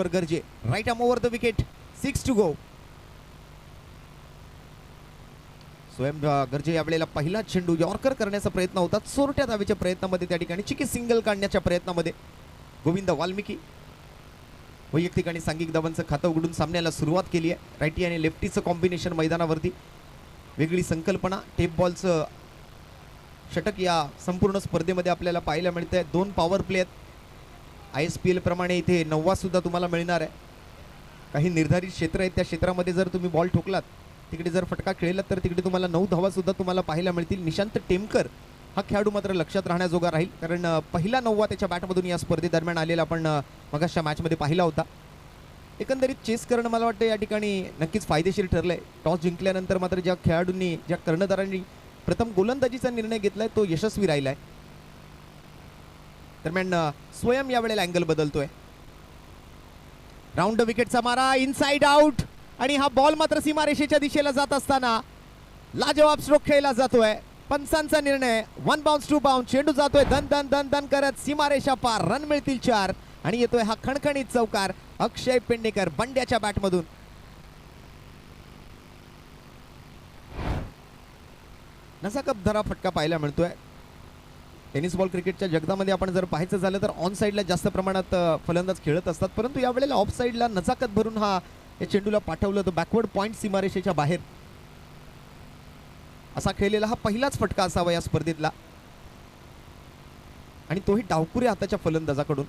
गरजे right arm over the wicket 6 to go. Swayam Garje यावेळेला पहिला चेंडू यॉर्कर करण्याचा प्रयत्न होता. चोरट्या धावेच्या प्रयत्नामध्ये त्या ठिकाणी चिकी सिंगल काढण्याच्या प्रयत्नामध्ये गोविंद वाल्मिकी वैयक्तिक आणि सांघिक धावांचं खातं उघडून सामन्याला सुरुवात केली आहे. राईटी आणि लेफ्टीचं कॉम्बिनेशन मैदानावरती वेगळी संकल्पना. टेप बॉलचं षटक या संपूर्ण स्पर्धेमध्ये आपल्याला पाहायला मिळतंय. 2 पॉवर प्ले आहेत. ISPL प्रमाणे इथे 9वा सुद्धा तुम्हाला मिळणार आहे. काही निर्धारित क्षेत्र आहेत, त्या क्षेत्रामध्ये जर तुम्ही बॉल ठोकलात, तिकडे जर फटका खेळलात तर तिकडे तुम्हाला 9 धावा सुद्धा तुम्हाला पाहायला मिळतील. निशांत टेमकर हा खेळाडू मात्र लक्षात राहण्याजोगा राहील, कारण पहिला 9वा त्याच्या बॅटमधून या स्पर्धेदरम्यान आलेला आपण मगाच्या मॅचमध्ये पाहिला होता. एकंदरीत चेस करणं मला वाटतं या ठिकाणी नक्कीच फायदेशीर ठरलंय. टॉस जिंकल्यानंतर मात्र ज्या खेळाडूंनी, ज्या कर्णधारांनी प्रथम गोलंदाजीचा निर्णय घेतलाय तो यशस्वी राहिलाय. दरम्यान स्वयं यावेळेला अँगल बदलतोय. राऊंड विकेटचा मारा, इनसाइड आउट, आणि हा बॉल मात्र सीमारेषेच्या दिशेला जात असताना लाजवाब स्ट्रोक खेळला जातोय. पंचांचा निर्णय 1 बाउन्स 2 बाउन्स. चेंडू जातोय धन धन धन धन करत सीमारेषा पार. रन मिळतील 4 आणि येतोय हा खणखणीत चौकार अक्षय पेडणेकर बंड्याच्या बॅटमधून. नजाकत धरा फटका पाहायला मिळतोय. टेनिस बॉल क्रिकेटच्या जगतामध्ये आपण जर पाहायचं झालं तर ऑन साईडला जास्त प्रमाणात फलंदाज खेळत असतात, परंतु यावेळेला ऑफ साईडला नजाकत भरून हा या चेंडूला पाठवलं तर बॅकवर्ड पॉइंट सीमारेषेच्या बाहेर. असा खेळलेला हा पहिलाच फटका असावा या स्पर्धेतला, आणि तोही डावकुऱ्या हाताच्या फलंदाजाकडून.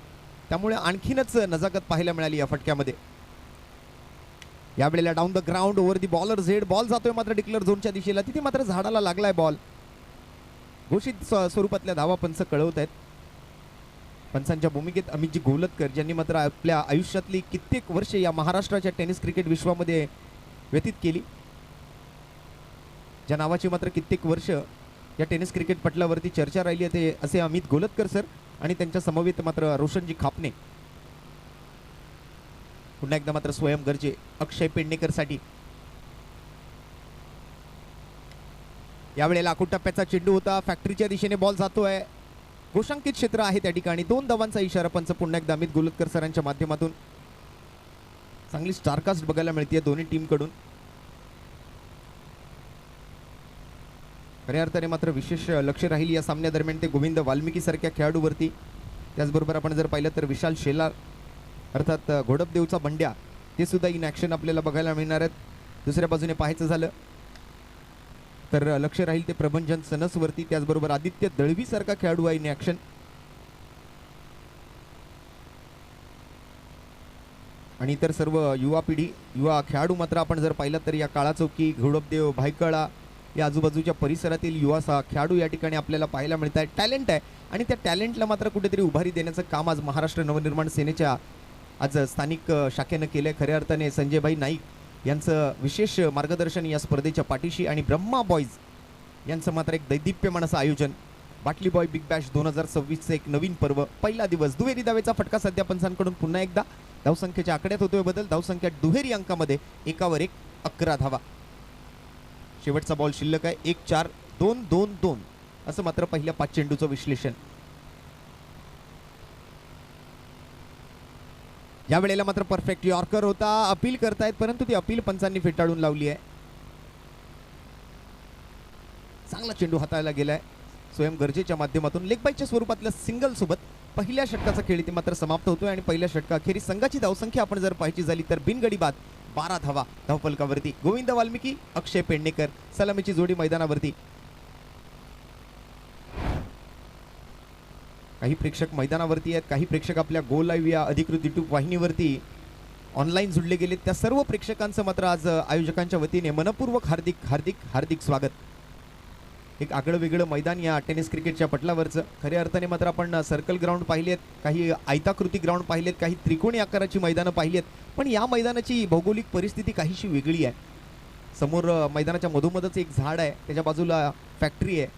त्यामुळे आणखीनच नजाकत पाहायला मिळाली या फटक्यामध्ये. यावेळेला down the ground over the bowler Z. Ball जातोय मात्र डिक्लेअर झोनच्या दिशेला. तिथे मात्र झाडाला लागलाय बॉल. घोषित स्वरूपातल्या धावा पंच कळवत आहेत. पंचांच्या भूमिकेत अमितजी गोलतकर, ज्यांनी मात्र आपल्या आयुष्यातली कित्येक वर्ष या महाराष्ट्राच्या टेनिस क्रिकेट विश्वामध्ये व्यतीत केली, ज्या नावाची मात्र कित्येक वर्ष या टेनिस क्रिकेट पटलावरती चर्चा राहिली आहे, ते असे अमित गोलतकर सर आणि त्यांच्या समवेत मात्र रोशनजी खापणे. पुन्हा एकदा मात्र स्वयं गरजे अक्षय पेडणेकर साठी. यावेळेला आखूड टप्प्याचा चेंडू होता. फॅक्टरीच्या दिशेने बॉल जातोय. घोषांकित क्षेत्र आहे त्या ठिकाणी. 2 धावांचा इशारा पंच पुन्हा एकदा अमित गोलतकर सरांच्या माध्यमातून. चांगली स्टारकास्ट बघायला मिळते दोन्ही टीम कडून. खऱ्या अर्थाने मात्र विशेष लक्ष राहील या सामन्यादरम्यान ते गोविंद वाल्मिकी सारख्या खेळाडूवरती. त्याचबरोबर आपण जर पाहिलं तर विशाल शेलार अर्थात घोडपदेवचा बंड्या, ते सुद्धा इन ॲक्शन आपल्याला बघायला मिळणार आहेत. दुसऱ्या बाजूने पाहायचं झालं तर लक्ष राहील ते प्रभंजन सनसवरती. त्याचबरोबर आदित्य दळवी सारखा खेळाडू आहे इन ॲक्शन. आणि इतर सर्व युवा पिढी, युवा खेळाडू मात्र आपण जर पाहिलं तर या काळा चौकी, घोडपदेव, भायखळा या आजूबाजूच्या परिसरातील युवा खेळाडू या ठिकाणी आपल्याला पाहायला मिळत आहे. टॅलेंट आहे आणि त्या टॅलेंटला मात्र कुठेतरी उभारी देण्याचं काम आज महाराष्ट्र नवनिर्माण सेनेच्या आज स्थानिक शाखेनं केलंय. खऱ्या अर्थाने संजयभाई नाईक यांचं विशेष मार्गदर्शन या स्पर्धेच्या पाठीशी, आणि ब्रह्मा बॉईज यांचं मात्र एक दैदिप्यमान असं आयोजन. बाटली बॉय बिग बॅश 2026चं एक नवीन पर्व, पहिला दिवस. दुहेरी धावेचा फटका सध्या पंचांकडून. पुन्हा एकदा धावसंख्येच्या आकड्यात होतोय बदल. धावसंख्या दुहेरी अंकामध्ये 1वर 1 11 धावा. शेवटचा बॉल शिल्लक आहे. 1-4-2-2-2 असं मात्र पहिल्या 5 चेंडूचं विश्लेषण. यावेळेला मात्र परफेक्ट यॉर्कर होता. अपील करतायत, परंतु ती अपील पंचांनी फेटाळून लावली आहे. चांगला चेंडू हाताळला गेलाय स्वयं गरजेच्या माध्यमातून. लेग बाईच्या स्वरूपातल्या सिंगल सोबत पहिल्या षटकाचा खेळ इथे मात्र समाप्त होतोय, आणि पहिल्या षटकाखेरीज संघाची धावसंख्या आपण जर पाहायची झाली तर बिनगडी बाद 12 धावा धावफलकावरती. गोविंद वाल्मिकी, अक्षय पेडणेकर सलामीची जोडी मैदानावरती. काही प्रेक्षक मैदानावरती आहेत, काही प्रेक्षक आपल्या गो लाईव्ह या अधिकृत युट्यूब वाहिनीवरती ऑनलाईन जुडले गेलेत. त्या सर्व प्रेक्षकांचं मात्र आज आयोजकांच्या वतीने मनपूर्वक हार्दिक हार्दिक हार्दिक स्वागत. एक आगळं वेगळं मैदान या टेनिस क्रिकेटच्या पटलावरचं. खऱ्या अर्थाने मात्र आपण सर्कल ग्राउंड पाहिलेत, काही आयताकृती ग्राउंड पाहिलेत, काही त्रिकोणी आकाराची मैदानं पाहिलेत, पण या मैदानाची भौगोलिक परिस्थिती काहीशी वेगळी आहे. समोर मैदानाच्या मधोमधच एक झाड आहे, त्याच्या बाजूला फॅक्टरी आहे.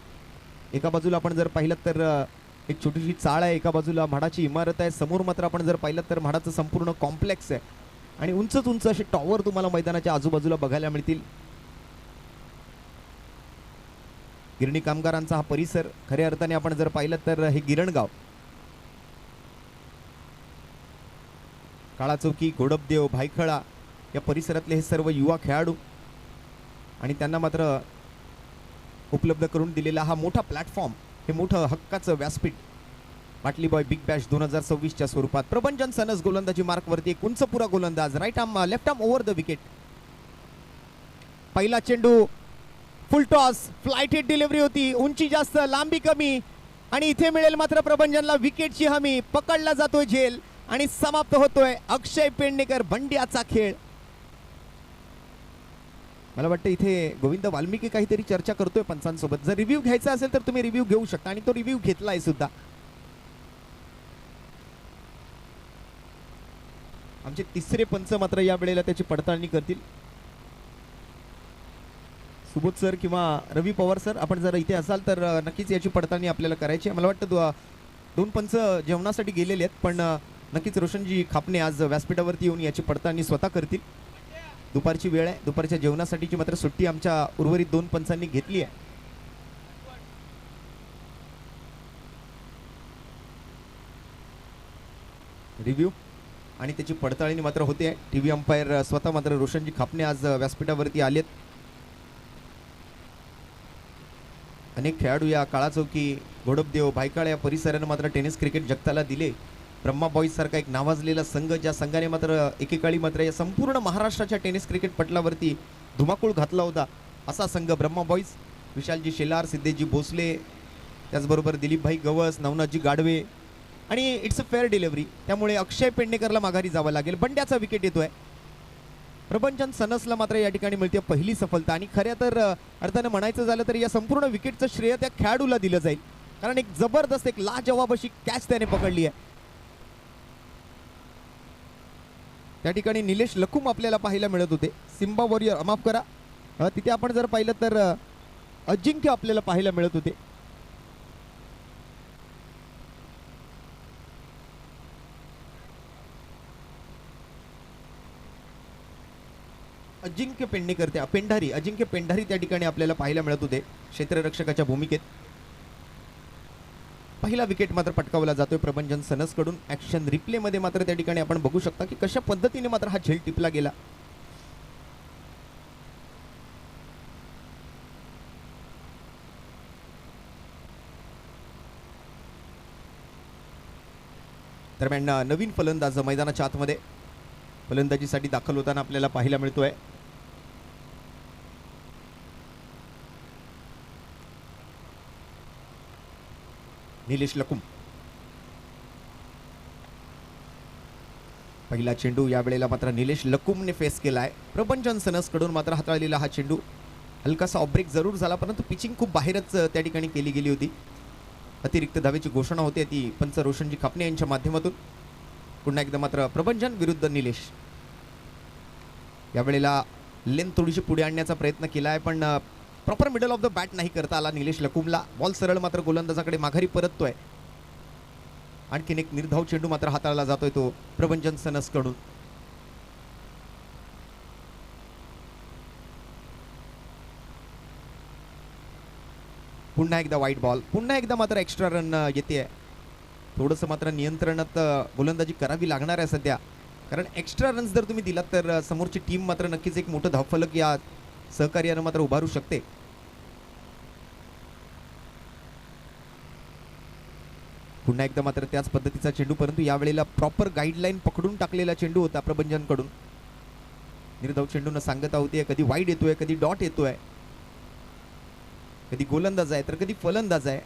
एका बाजूला आपण जर पाहिलं तर एक छोटीशी चाळ आहे, एका बाजूला म्हाडाची इमारत आहे. समोर मात्र आपण जर पाहिलं तर म्हाडाचं संपूर्ण कॉम्प्लेक्स आहे, आणि उंचच उंच असे टॉवर तुम्हाला मैदानाच्या आजूबाजूला बघायला मिळतील. गिरणी कामगारांचा हा परिसर. खऱ्या अर्थाने आपण जर पाहिलं तर हे गिरणगाव. काळाचौकी, गोडपदेव, भायखळा या परिसरातले हे सर्व युवा खेळाडू आणि त्यांना मात्र उपलब्ध करून दिलेला हा मोठा प्लॅटफॉर्म, हे मोठं हक्काचं व्यासपीठ बाटली बॉय बिग बॅश 2026च्या स्वरूपात. प्रभंजन सनस गोलंदाजी मार्कवरती एक उंचपुरा गोलंदाज, right arm left arm over the wicket. पहिला चेंडू full toss, flight hit delivery होती, उंची जास्त लांबी कमी आणि इथे मिळेल मात्र प्रभंजनला विकेटची हमी. पकडला जातोय झेल आणि समाप्त होतोय अक्षय पेडणेकर बंड्याचा खेळ. मला वाटतं इथे गोविंद वाल्मिकी काहीतरी चर्चा करतोय पंचांसोबत. जर रिव्ह्यू घ्यायचा असेल तर तुम्ही रिव्ह्यू घेऊ शकता आणि तो रिव्ह्यू घेतलाय सुद्धा. आमचे तिसरे पंच मात्र या वेळेला त्याची पडताळणी करतील. सुबोध सर किंवा रवी पवार सर, आपण जर इथे असाल तर नक्कीच याची पडताळणी आपल्याला करायची आहे. मला वाटतं दोन पंच जेवणासाठी गेलेले आहेत, पण नक्कीच रोशनजी खापणे आज व्यासपीठावरती येऊन याची पडताळणी स्वतः करतील. दुपारची वेळ आहे, दुपारच्या जेवणासाठीची मात्र सुट्टी आमच्या उर्वरित दोन पंचांनी घेतली आहे. रिव्ह्यू आणि त्याची पडताळणी मात्र होते आहे. टीव्ही अंपायर स्वतः मात्र रोशनजी खापणे आज व्यासपीठावरती आलेत. अनेक खेळाडू या काळाचौकी, गोडपदेव, भायखळा या परिसरानं मात्र टेनिस क्रिकेट जगताला दिले. ब्रह्मा बॉईज सारखा एक नावाजलेला संघ, ज्या संघाने मात्र एकेकाळी मात्र या संपूर्ण महाराष्ट्राच्या टेनिस क्रिकेट पटलावरती धुमाकूळ घातला होता, असा संघ ब्रह्मा बॉईज. विशालजी शेलार, सिद्धेशजी भोसले, त्याचबरोबर दिलीपभाई गवस, नवनाथजी गाडवे आणि इट्स अ फेअर डिलिव्हरी. त्यामुळे अक्षय पेडणेकरला माघारी जावं लागेल. बंड्याचा विकेट येतोय. प्रभंजन सनसला मात्र या ठिकाणी मिळते पहिली सफलता आणि खऱ्या तर अर्थानं म्हणायचं झालं तर या संपूर्ण विकेटचं श्रेय त्या खेळाडूला दिलं जाईल, कारण एक जबरदस्त एक लाजवाब अशी कॅच त्याने पकडली आहे. त्या ठिकाणी निलेश लखुम आपल्याला पाहायला मिळत होते. सिम्बा वॉरियर, माफ करा, तिथे आपण जर पाहिलं तर अजिंक्य आपल्याला पाहायला मिळत होते. अजिंक्य पेडणेकर, त्या पेंढारी, अजिंक्य पेंढारी त्या ठिकाणी आपल्याला पाहायला मिळत होते क्षेत्ररक्षकाच्या भूमिकेत. पहिला विकेट मात्र पटकावला जातोय प्रभंजन सनस कडून. ऍक्शन रिप्ले मध्ये मात्र त्या ठिकाणी आपण बघू शकता की कशा पद्धतीने मात्र हा झेल टिपला गेला. दरम्यान नवीन फलंदाज मैदानाच्या आतमध्ये फलंदाजीसाठी दाखल होताना आपल्याला पाहायला मिळतोय. निलेश लकुम. पहिला चेंडू यावेळेला मात्र निलेश लकुमने फेस केलाय. प्रभंजन सनस कडून मात्र हाताळलेला हा चेंडू हलकासा ऑब्रेक जरूर झाला, परंतु पिचिंग खूप बाहेरच त्या ठिकाणी केली गेली होती. अतिरिक्त धावेची घोषणा होते ती पंच रोशनजी खापणे यांच्या माध्यमातून. पुन्हा एकदा मात्र प्रभंजन विरुद्ध निलेश. यावेळेला लेंथ थोडीशी पुढे आणण्याचा प्रयत्न केलाय, पण proper middle of the bat नाही करता आला निलेश लकुमला. बॉल सरळ मात्र गोलंदाजाकडे माघारी परततोय. आणखीन एक निर्धाव चेंडू मात्र हाताळला जातोय तो प्रभंजन सनस कडून. पुन्हा एकदा वाईट बॉल, पुन्हा एकदा मात्र एक्स्ट्रा रन येते. थोडंसं मात्र नियंत्रणात गोलंदाजी करावी लागणार आहे सध्या, कारण एक्स्ट्रा रन्स जर तुम्ही दिलात तर समोरची टीम मात्र नक्कीच एक मोठं धावफलक या सहकार्यानं मात्र उभारू शकते. पुन्हा एकदा मात्र त्याच पद्धतीचा चेंडू, परंतु यावेळेला प्रॉपर गाईडलाईन पकडून टाकलेला चेंडू होता प्रभंजन कडून. निर्धाव चेंडून सांगता होती कधी वाईड येतोय, कधी डॉट येतोय, कधी गोलंदाज आहे तर कधी फलंदाज आहे,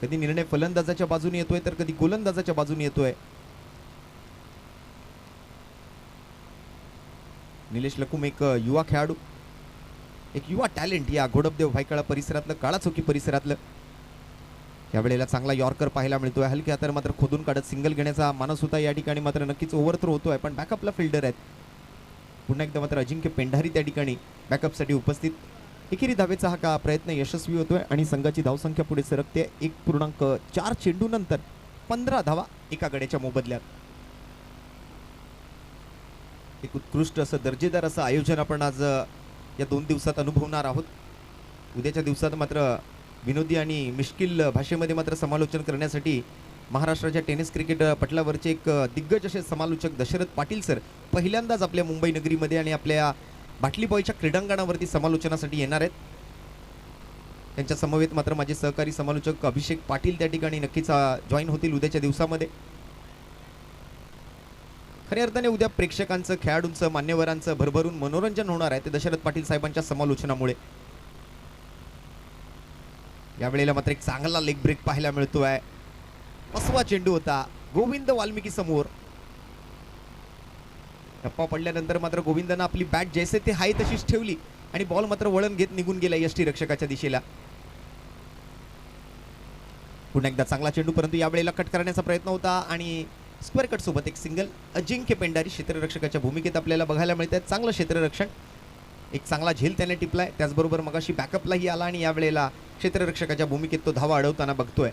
कधी निर्णय फलंदाजाच्या बाजूने येतोय तर कधी गोलंदाजाच्या बाजूने येतोय. निलेश लकुम एक युवा खेळाडू, एक युवा टॅलेंट या घोडपदेव भायखळा परिसरातलं, काळाचौकी परिसरातलं. यावेळेला चांगला यॉर्कर पाहायला मिळतोय. हलक्या तर मात्र खोदून काढत सिंगल घेण्याचा मानस होता या ठिकाणी, मात्र नक्कीच ओव्हरथ्रो होतोय, पण बॅकअपला फिल्डर आहेत. पुन्हा एकदा मात्र अजिंक्य पेंढारी त्या ठिकाणी बॅकअपसाठी उपस्थित. एकेरी धावेचा हा का प्रयत्न यशस्वी होतोय आणि संघाची धावसंख्या पुढे सरकते. 1.4 चेंडू नंतर 15 धावा एका गड्याच्या मोबदल्यात. एक उत्कृष्ट असं दर्जेदार असं आयोजन आपण आज या 2 दिवसात अनुभवणार आहोत. उद्याच्या दिवसात मात्र विनोदी आणि मिश्किल भाषेमध्ये मात्र समालोचन करण्यासाठी महाराष्ट्राच्या टेनिस क्रिकेट पटलावरचे एक दिग्गज असे समालोचक दशरथ पाटील सर पहिल्यांदाच आपल्या मुंबई नगरीमध्ये आणि आपल्या बाटली बॉयच्या क्रीडांगणावरती समालोचनासाठी येणार आहेत. त्यांच्या समवेत मात्र माझे सहकारी समालोचक अभिषेक पाटील त्या ठिकाणी नक्कीच जॉईन होतील उद्याच्या दिवसामध्ये. खऱ्या अर्थाने उद्या प्रेक्षकांचं, खेळाडूंचं, मान्यवरांचं भरभरून मनोरंजन होणार आहे ते दशरथ पाटील साहेबांच्या समालोचनामुळे. यावेळेला मात्र एक चांगला लेग ब्रेक पाहायला मिळतोय. फसवा चेंडू होता गोविंद वाल्मिकी समोर. टप्पा पडल्यानंतर मात्र गोविंदानं आपली बॅट जैसे ते हाय तशीच ठेवली आणि बॉल मात्र वळण घेत निघून गेला यष्टीरक्षकाच्या दिशेला. पुन्हा एकदा चांगला चेंडू, परंतु यावेळेला कट करण्याचा प्रयत्न होता आणि स्क्वेअर कट सोबत एक सिंगल. अजिंक्य पेंडारी क्षेत्ररक्षकाच्या भूमिकेत आपल्याला बघायला मिळत आहे. चांगलं क्षेत्ररक्षण, एक चांगला झेल त्याने टिपलाय. त्याचबरोबर मगाशी बॅकअपलाही आला आणि यावेळेला क्षेत्ररक्षकाच्या भूमिकेत तो धावा अडवताना बघतोय.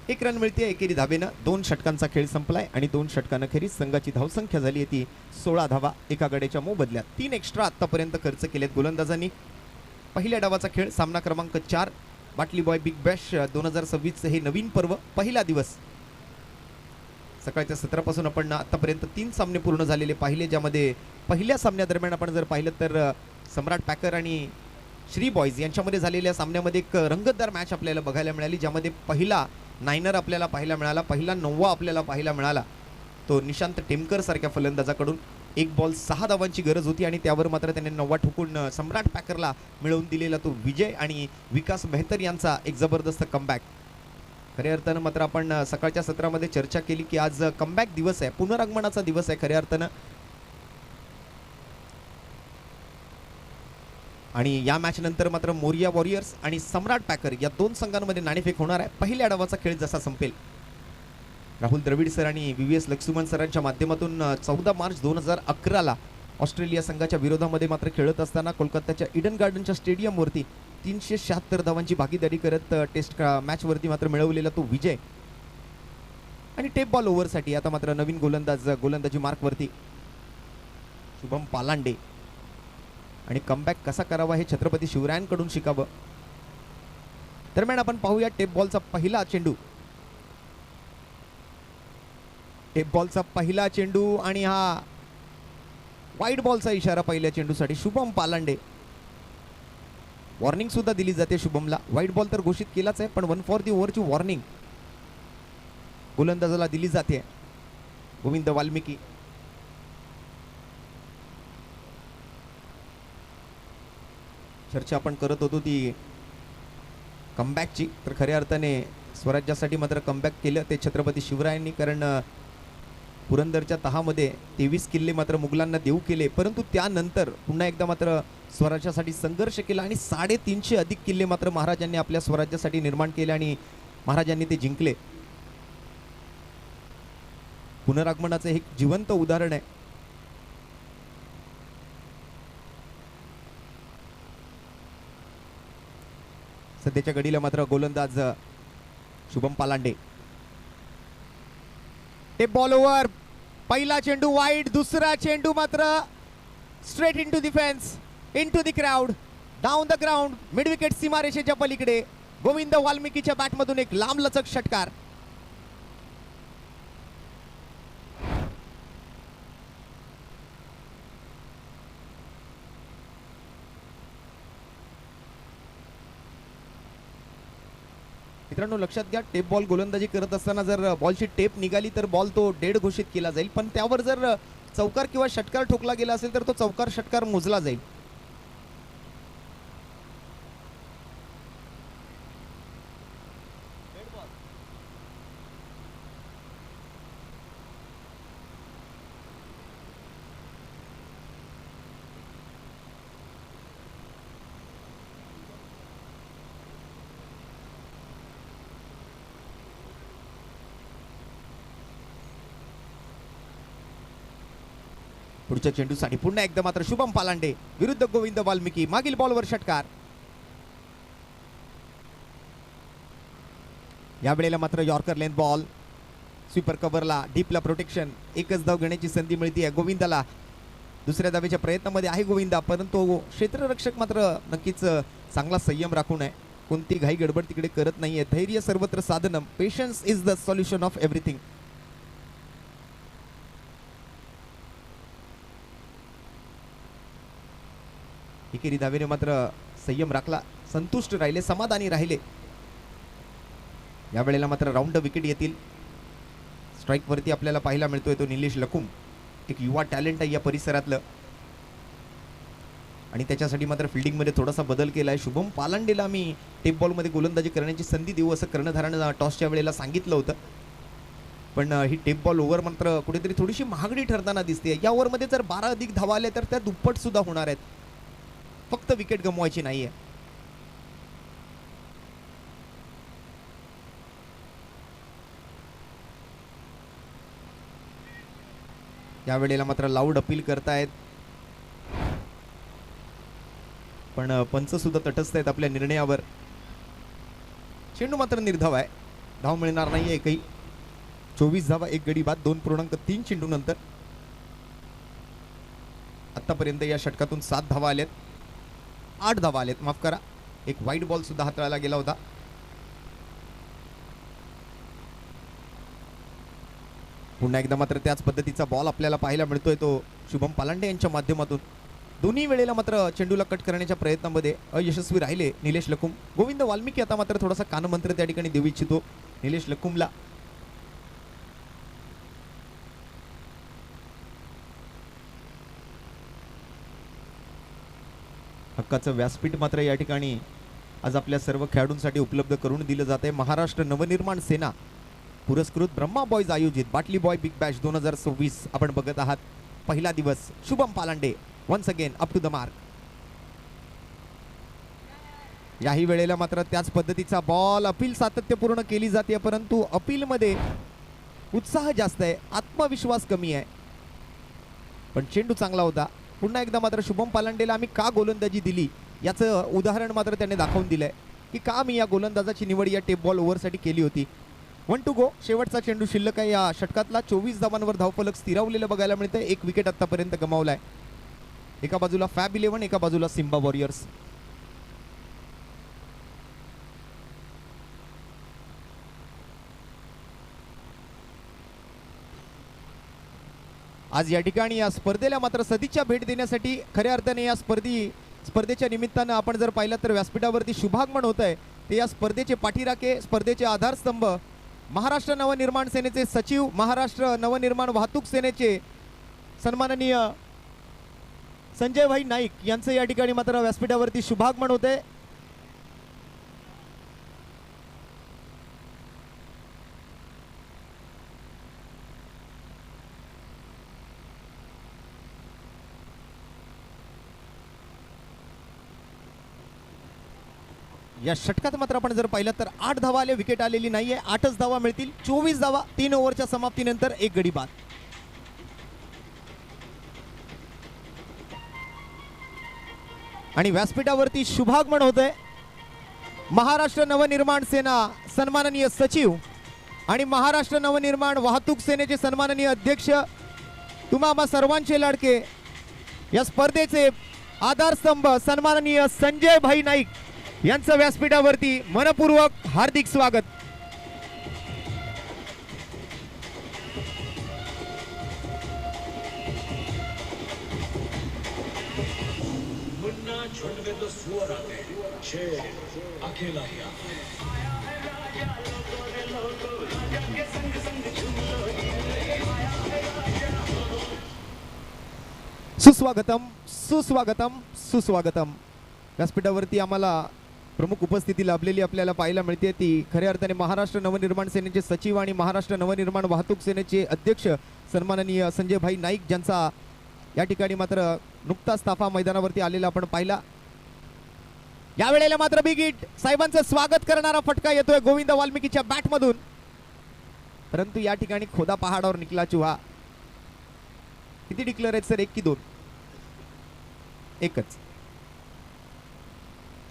एक रन मिळते एकेरी धावेनं. 2 षटकांचा खेळ संपलाय आणि 2 षटकांखेरीज संघाची धावसंख्या झाली आहे ती 16 धावा एका गड्याच्या मोबदल्यात. 3 एक्स्ट्रा आतापर्यंत खर्च केलेत गोलंदाजांनी. पहिल्या डावाचा खेळ सामना क्रमांक 4 बाटली बॉय बिग बॅश 2026 हे नवीन पर्व, पहिला दिवस. सकाळच्या सत्रापासून आपण आतापर्यंत 3 सामने पूर्ण झालेले पाहिले, ज्यामध्ये पहिल्या सामन्यादरम्यान आपण जर पाहिलं तर सम्राट पॅकर आणि श्री बॉयज यांच्यामध्ये झालेल्या सामन्यामध्ये एक रंगतदार मॅच आपल्याला बघायला मिळाली, ज्यामध्ये पहिला नायनर आपल्याला पाहायला मिळाला, पहिला 9वा आपल्याला पाहायला मिळाला तो निशांत टेमकर सारख्या फलंदाजाकडून. 1 बॉल 6 धावांची गरज होती आणि त्यावर मात्र त्याने 9वा ठोकून सम्राट पॅकरला मिळवून दिलेला तो विजय आणि विकास मेहतर यांचा एक जबरदस्त कमबॅक. खऱ्या अर्थानं मात्र आपण सकाळच्या सत्रामध्ये चर्चा केली की आज कमबॅक दिवस आहे, पुनरागमनाचा दिवस आहे खऱ्या अर्थानं. आणि या मॅच नंतर मात्र मोरिया वॉरियर्स आणि सम्राट पॅकर या 2 संघांमध्ये नाणेफेक होणार आहे. पहिल्या डावाचा खेळ जसा संपेल, राहुल द्रविड सर आणि VVS लक्ष्मण सरांच्या माध्यमातून 14 मार्च 2011ला ऑस्ट्रेलिया संघाच्या विरोधामध्ये मात्र खेळत असताना कोलकाताच्या इडन गार्डनच्या स्टेडियमवरती 376 धावांची भागीदारी करत टेस्ट मॅचवरती मात्र मिळवलेला तो विजय. आणि टेप बॉल ओव्हरसाठी आता मात्र नवीन गोलंदाजी मार्कवरती शुभम पालांडे. आणि कमबॅक कसा करावा हे छत्रपती शिवरायांकडून शिकावं. दरम्यान आपण पाहूया टेप बॉलचा पहिला चेंडू. टेप बॉलचा पहिला चेंडू आणि हा वाईट बॉलचा इशारा पहिल्या चेंडूसाठी शुभम पालांडे. वॉर्निंग सुद्धा दिली जाते शुभमला. वाईट बॉल तर घोषित केलाच आहे, पण 1 फॉर दी ओव्हरची वॉर्निंग गोलंदाजाला दिली जाते. गोविंद वाल्मिकी चर्चा आपण करत होतो ती कमबॅकची, तर खऱ्या अर्थाने स्वराज्यासाठी मात्र कमबॅक केलं ते छत्रपती शिवरायांनी. कारण पुरंदरच्या तहामध्ये 23 किल्ले मात्र मुघलांना देऊ केले, परंतु त्यानंतर पुन्हा एकदा मात्र स्वराज्यासाठी संघर्ष केला आणि 350 अधिक किल्ले मात्र महाराजांनी आपल्या स्वराज्यासाठी निर्माण केले आणि महाराजांनी ते जिंकले. पुनरागमनाचं एक जिवंत उदाहरण आहे. सध्याच्या घडीला मात्र गोलंदाज Shubham Palande. Tape ball over, पहिला चेंडू वाईड, दुसरा चेंडू मात्र straight into the fence, into the crowd, down the ground, mid wicket सीमारेषेच्या पलीकडे. गोविंद वाल्मिकीच्या बॅटमधून एक लांब लचक षटकार. मित्रांनो लक्षात घ्या, टेप बॉल गोलंदाजी करत असताना जर बॉलची टेप निघाली तर बॉल तो डेड घोषित केला जाईल, पण त्यावर जर चौकार किंवा षटकार ठोकला गेला असेल तर तो चौकार षटकार मोजला जाईल. पुढच्या चेंडूसाठी पुन्हा एकदा मात्र शुभम पालांडे विरुद्ध गोविंद वाल्मिकी. मागील बॉलवर षटकार. यावेळेला मात्र यॉर्कर लेंथ बॉल, स्वीपर कव्हरला, डीपला प्रोटेक्शन. एकच धाव घेण्याची संधी मिळते आहे गोविंदाला. दुसऱ्या धावेच्या प्रयत्नामध्ये आहे गोविंदा, परंतु क्षेत्ररक्षक मात्र नक्कीच चांगला संयम राखून आहे. कोणती घाई गडबड तिकडे करत नाहीये. धैर्य सर्वत्र साधनम. Patience is the solution of everything. एकेरी धावेने मात्र संयम राखला, संतुष्ट राहिले, समाधानी राहिले. यावेळेला मात्र राऊंड विकेट येतील. स्ट्राईक वरती आपल्याला पाहायला मिळतोय तो निलेश लकुम, एक युवा टॅलेंट आहे या परिसरातलं, आणि त्याच्यासाठी मात्र फिल्डिंगमध्ये थोडासा बदल केला आहे. शुभम पालांडेला मी टेप बॉलमध्ये गोलंदाजी करण्याची संधी देऊ असं कर्णधारानं टॉसच्या वेळेला सांगितलं होतं, पण ही टेप बॉल ओव्हर मात्र कुठेतरी थोडीशी महागडी ठरताना दिसते. या ओव्हरमध्ये जर 12 अधिक धावा आल्या तर त्या दुप्पट सुद्धा होणार आहेत. फक्त विकेट गमवायची नाहीये. यावेळेला मात्र लाऊड अपील करतायत, पण पंच सुद्धा तटस्थ आहेत आपल्या निर्णयावर. चेंडू मात्र निर्धाव आहे, धाव मिळणार नाहीये एकही. 24 धावा, 1 गडी बाद, 2.3 चेंडू नंतर. आतापर्यंत या षटकातून 7 धावा आल्यात, 8 धावा आल्यात, माफ करा. एक वाईट बॉल सुद्धा हाताळला गेला होता. पुन्हा एकदा मात्र त्याच पद्धतीचा बॉल आपल्याला पाहायला मिळतोय तो शुभम पालांडे यांच्या माध्यमातून. दोन्ही वेळेला मात्र चेंडूला कट करण्याच्या प्रयत्नामध्ये अयशस्वी राहिले निलेश लकुम. गोविंद वाल्मिकी आता मात्र थोडासा कानमंत्र त्या ठिकाणी देऊ इच्छितो निलेश लकुमला. हक्काचं व्यासपीठ मात्र या ठिकाणी आज आपल्या सर्व खेळाडूंसाठी उपलब्ध करून दिलं जाते. महाराष्ट्र नवनिर्माण सेना पुरस्कृत ब्रह्मा बॉयज आयोजित बाटली बॉय बिग बॅश 2026 आपण बघत आहात. पहिला दिवस. Shubham Palande once again up to the mark. याही वेळेला मात्र त्याच पद्धतीचा बॉल. अपील सातत्यपूर्ण केली जाते, परंतु अपील मध्ये उत्साह जास्त आहे, आत्मविश्वास कमी आहे, पण चेंडू चांगला होता. पुन्हा एकदा मात्र शुभम पालांडेला आम्ही का गोलंदाजी दिली याचं उदाहरण मात्र त्याने दाखवून दिलंय की का मी या गोलंदाजाची निवड या टेप बॉल ओव्हरसाठी केली होती. 1 टू गो. शेवटचा चेंडू शिल्लक आहे या षटकातला. 24 धावांवर धावफलक स्थिरावलेलं बघायला मिळतंय. 1 विकेट आतापर्यंत गमावलाय. एका बाजूला फॅब 11, एका बाजूला सिम्बा वॉरियर्स. आज या ठिकाणी या स्पर्धेला मात्र सदिच्छा भेट देण्यासाठी खऱ्या अर्थाने या स्पर्धेच्या निमित्तानं आपण जर पाहिलं तर व्यासपीठावरती शुभागमन होत आहे. ते या स्पर्धेचे पाठीराखे, स्पर्धेचे आधारस्तंभ, महाराष्ट्र नवनिर्माण सेनेचे सचिव, महाराष्ट्र नवनिर्माण वाहतूक सेनेचे सन्माननीय संजय भाई नाईक यांचं या ठिकाणी मात्र व्यासपीठावरती शुभागमन होते. या षटकात मात्र आपण जर पाहिलं तर 8 धावा आले, विकेट आलेली नाहीये. 8च धावा मिळतील. 24 धावा 3 ओव्हरच्या समाप्तीनंतर 1 गडी बाद. आणि व्यासपीठावरती शुभागमन होतंय. महाराष्ट्र नवनिर्माण सेना सन्माननीय सचिव आणि महाराष्ट्र नवनिर्माण वाहतूक सेनेचे सन्माननीय अध्यक्ष, तुम्हा सर्वांचे लाडके, या स्पर्धेचे आधारस्तंभ सन्माननीय संजय भाई नाईक यांचं व्यासपीठावरती मनपूर्वक हार्दिक स्वागत. सुस्वागतम सुस्वागतम सुस्वागतम. व्यासपीठावरती आम्हाला प्रमुख उपस्थिती लाभलेली आपल्याला पाहायला मिळते ती खऱ्या अर्थाने महाराष्ट्र नवनिर्माण सेनेचे सचिव आणि महाराष्ट्र नवनिर्माण वाहतूक सेनेचे अध्यक्ष सन्माननीय संजय भाई नाईक, ज्यांचा या ठिकाणी मात्र नुकताच ताफा मैदानावरती आलेला आपण पाहिला. यावेळेला मात्र बिग हिट, साहेबांचं स्वागत करणारा फटका येतोय गोविंद वाल्मिकीच्या बॅट मधून, परंतु या ठिकाणी खोदा पहाडावर निकला चुहा. किती डिक्लेअर आहेत सर? 1 की 2? एकच.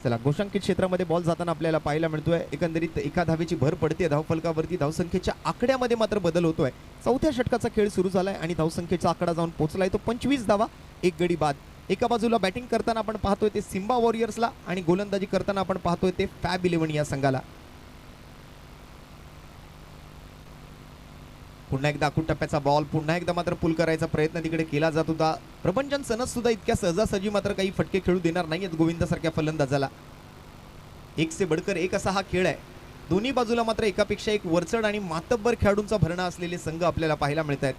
चला, गोशांकित क्षेत्रामध्ये बॉल जाताना आपल्याला पाहायला मिळतोय. एकंदरीत एका धावेची भर पडते धावफलकावरती. धावसंख्येच्या आकड्यामध्ये मात्र बदल होतोय. चौथ्या षटकाचा खेळ सुरू झालाय आणि धावसंख्येचा आकडा जाऊन पोहोचलाय तो 25 धावा 1 गडी बाद. एका बाजूला बॅटिंग करताना आपण पाहतोय ते सिम्बा वॉरियर्सला आणि गोलंदाजी करताना आपण पाहतोय ते फॅब 11 या संघाला. पुन्हा एकदा आखूड टप्प्याचा बॉल, पुन्हा एकदा मात्र पुल करायचा प्रयत्न तिकडे केला जात होता. प्रपंचन सनस सुद्धा इतक्या सहजासहजी मात्र काही फटके खेळू देणार नाहीयेत गोविंद सारख्या फलंदाजाला. एक से बडकर एक असा हा खेळ आहे. दोन्ही बाजूला मात्र एकापेक्षा एक वरचढ आणि मातब्बर खेळाडूंचा भरणा असलेले संघ आपल्याला पाहायला मिळत आहेत.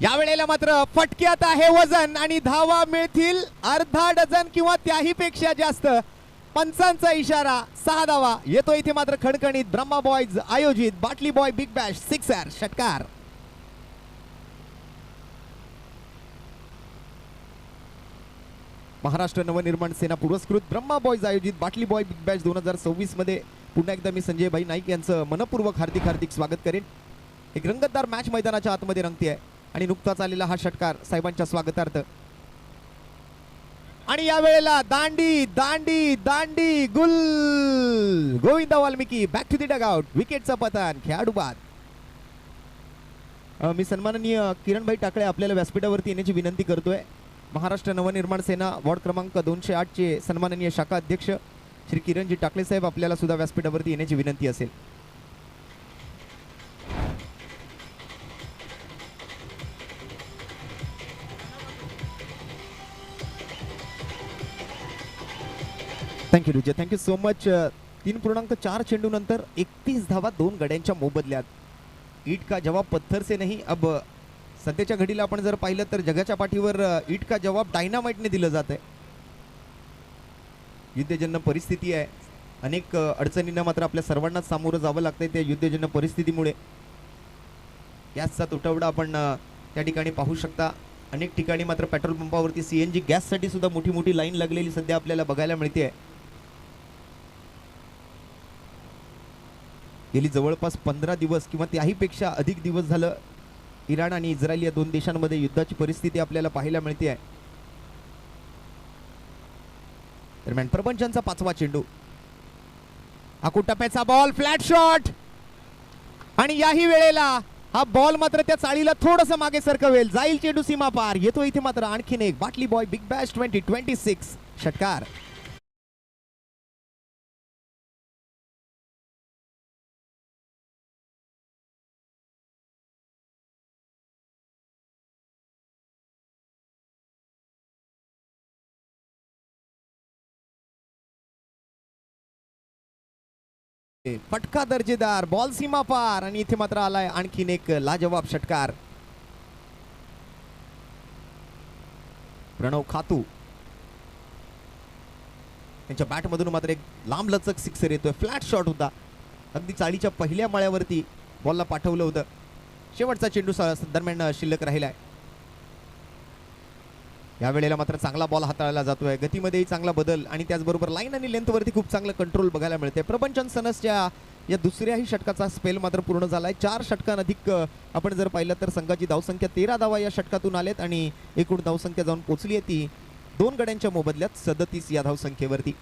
यावेळेला मात्र फटक्यात आहे वजन आणि धावा मिळतील अर्धा डझन किंवा त्याही पेक्षा जास्त. पंचांचा इशारा, 6 धावा येतो इथे मात्र खणखणीत ब्रह्मा बॉयज आयोजित बाटली बॉय बिग बॅश सिक्सर षटकार. महाराष्ट्र नवनिर्माण सेना पुरस्कृत ब्रह्मा बॉयज आयोजित बाटली बॉय बिग बॅश 2026 मध्ये पुन्हा एकदा मी संजय भाई नाईक यांचं मनपूर्वक हार्दिक स्वागत करेन. एक रंगतदार मॅच मैदानाच्या आतमध्ये रंगते आणि नुकताच आलेला हा षटकार साहेबांच्या स्वागतार्थ. आणि यावेळेला दांडी दांडी दांडी गुल. Govind Valmiki back to the dugout. विकेटचा पतन, खेळाडू बाद. मी सन्माननीय किरणभाई टाकळे आपल्याला व्यासपीठावरती येण्याची विनंती करतोय. महाराष्ट्र नवनिर्माण सेना वॉर्ड क्रमांक 208 चे सन्माननीय शाखा अध्यक्ष श्री किरणजी टाकळे साहेब आपल्याला सुद्धा व्यासपीठावरती येण्याची विनंती असेल. Thank you Rujay, thank you so much. 3.4 चेंडू नंतर 31 धावा 2 गड्यांच्या मोबदल्यात. ईट का जवाब पत्थर से नहीं. अब सध्याच्या घडीला आपण जर पाहिलं तर जगाच्या पाठीवर ईट का जवाब डायनामाइटने दिलं जात आहे. युद्धजन्य परिस्थिती आहे. अनेक अडचणींना मात्र आपल्या सर्वांनाच सामोरं जावं लागतंय त्या युद्धजन्य परिस्थितीमुळे. गॅसचा तुटवडा आपण त्या ठिकाणी पाहू शकता. अनेक ठिकाणी मात्र पेट्रोल पंपावरती CNG गॅससाठी सुद्धा मोठी मोठी लाईन लागलेली सध्या आपल्याला बघायला मिळते. गेली जवळपास 15 दिवस किंवा त्याही पेक्षा अधिक दिवस झालं इराण आणि इस्रायल या दोन देशांमध्ये युद्धाची परिस्थिती आपल्याला पाहायला मिळते आहे. दरम्यान प्रपंचांचा 5वा चेंडू, आखूड टप्प्याचा बॉल, फ्लॅट शॉट आणि याही वेळेला हा बॉल मात्र त्या चाळीला थोडंसं मागे सरकवेल. जाईल चेंडू सीमा पार. येतो इथे मात्र आणखीन एक बाटली बॉय बिग बॅश 2026 षटकार. फटका दर्जेदार बॉल सीमा पार आणि इथे मात्र आलाय आणखीन एक लाजवाब षटकार. प्रणव खातू त्यांच्या बॅट मधून मात्र एक लांब लचक सिक्सर येतोय. फ्लॅट शॉट होता. अगदी चाळीच्या पहिल्या माळ्यावरती बॉलला पाठवलं होतं. शेवटचा चेंडू दरम्यान शिल्लक राहिलाय. या वेळेला मात्र चांगला बॉल हाताळला जातोय. गतीमध्येही चांगला बदल आणि त्याचबरोबर लाईन आणि लेंथवरती खूप चांगलं कंट्रोल बघायला मिळते. प्रपंचन सनसच्या या दुसऱ्याही षटकाचा स्पेल मात्र पूर्ण झालाय. 4 षटकांअधिक आपण जर पाहिलं तर संघाची धावसंख्या 13 धावा या षटकातून आलेत आणि एकूण धावसंख्या जाऊन पोहोचली आहे ती 2 गड्यांच्या मोबदल्यात 37 या धावसंख्येवरती.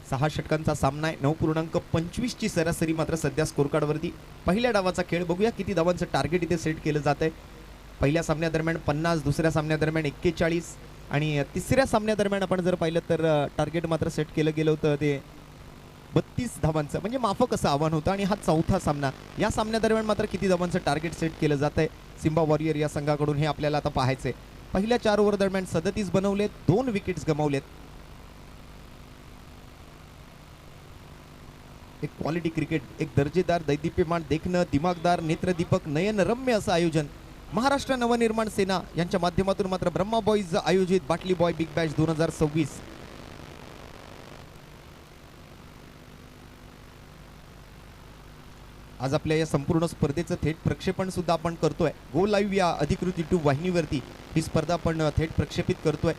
6 षटकांचा सामना आहे. 9.25 ची सरासरी मात्र सध्या स्कोरकार्डवरती. पहिल्या डावाचा खेळ बघूया किती धावांचं टार्गेट इथे सेट केलं जात आहे. पहिल्या सामन्यादरम्यान 50, दुसऱ्या सामन्यादरम्यान 41 आणि तिसऱ्या सामन्यादरम्यान आपण जर पाहिलं तर टार्गेट मात्र सेट केलं गेलं होतं ते 32 धावांचं, म्हणजे माफक असं आव्हान होतं. आणि हा 4था सामना. या सामन्यादरम्यान मात्र किती धावांचं टार्गेट सेट केलं जात आहे सिम्बा वॉरियर या संघाकडून हे आपल्याला आता पाहायचंय. पहिल्या 4 ओव्हर दरम्यान 37 बनवलेत, 2 विकेट्स गमावलेत. एक क्वालिटी क्रिकेट, एक दर्जेदार, दैदिप्यमान देखणं, दिमागदार, नेत्रदीपक, नयनरम्य असं आयोजन महाराष्ट्र नवनिर्माण सेना यांच्या माध्यमातून मात्र ब्रह्मा बॉयज आयोजित बाटली बॉय बिग बॅश 2026. आज आपल्या या संपूर्ण स्पर्धेचं थेट प्रक्षेपण सुद्धा आपण करतोय. गो लाईव्ह या अधिकृत YouTube वाहिनीवरती ही स्पर्धा आपण थेट प्रक्षेपित करतोय.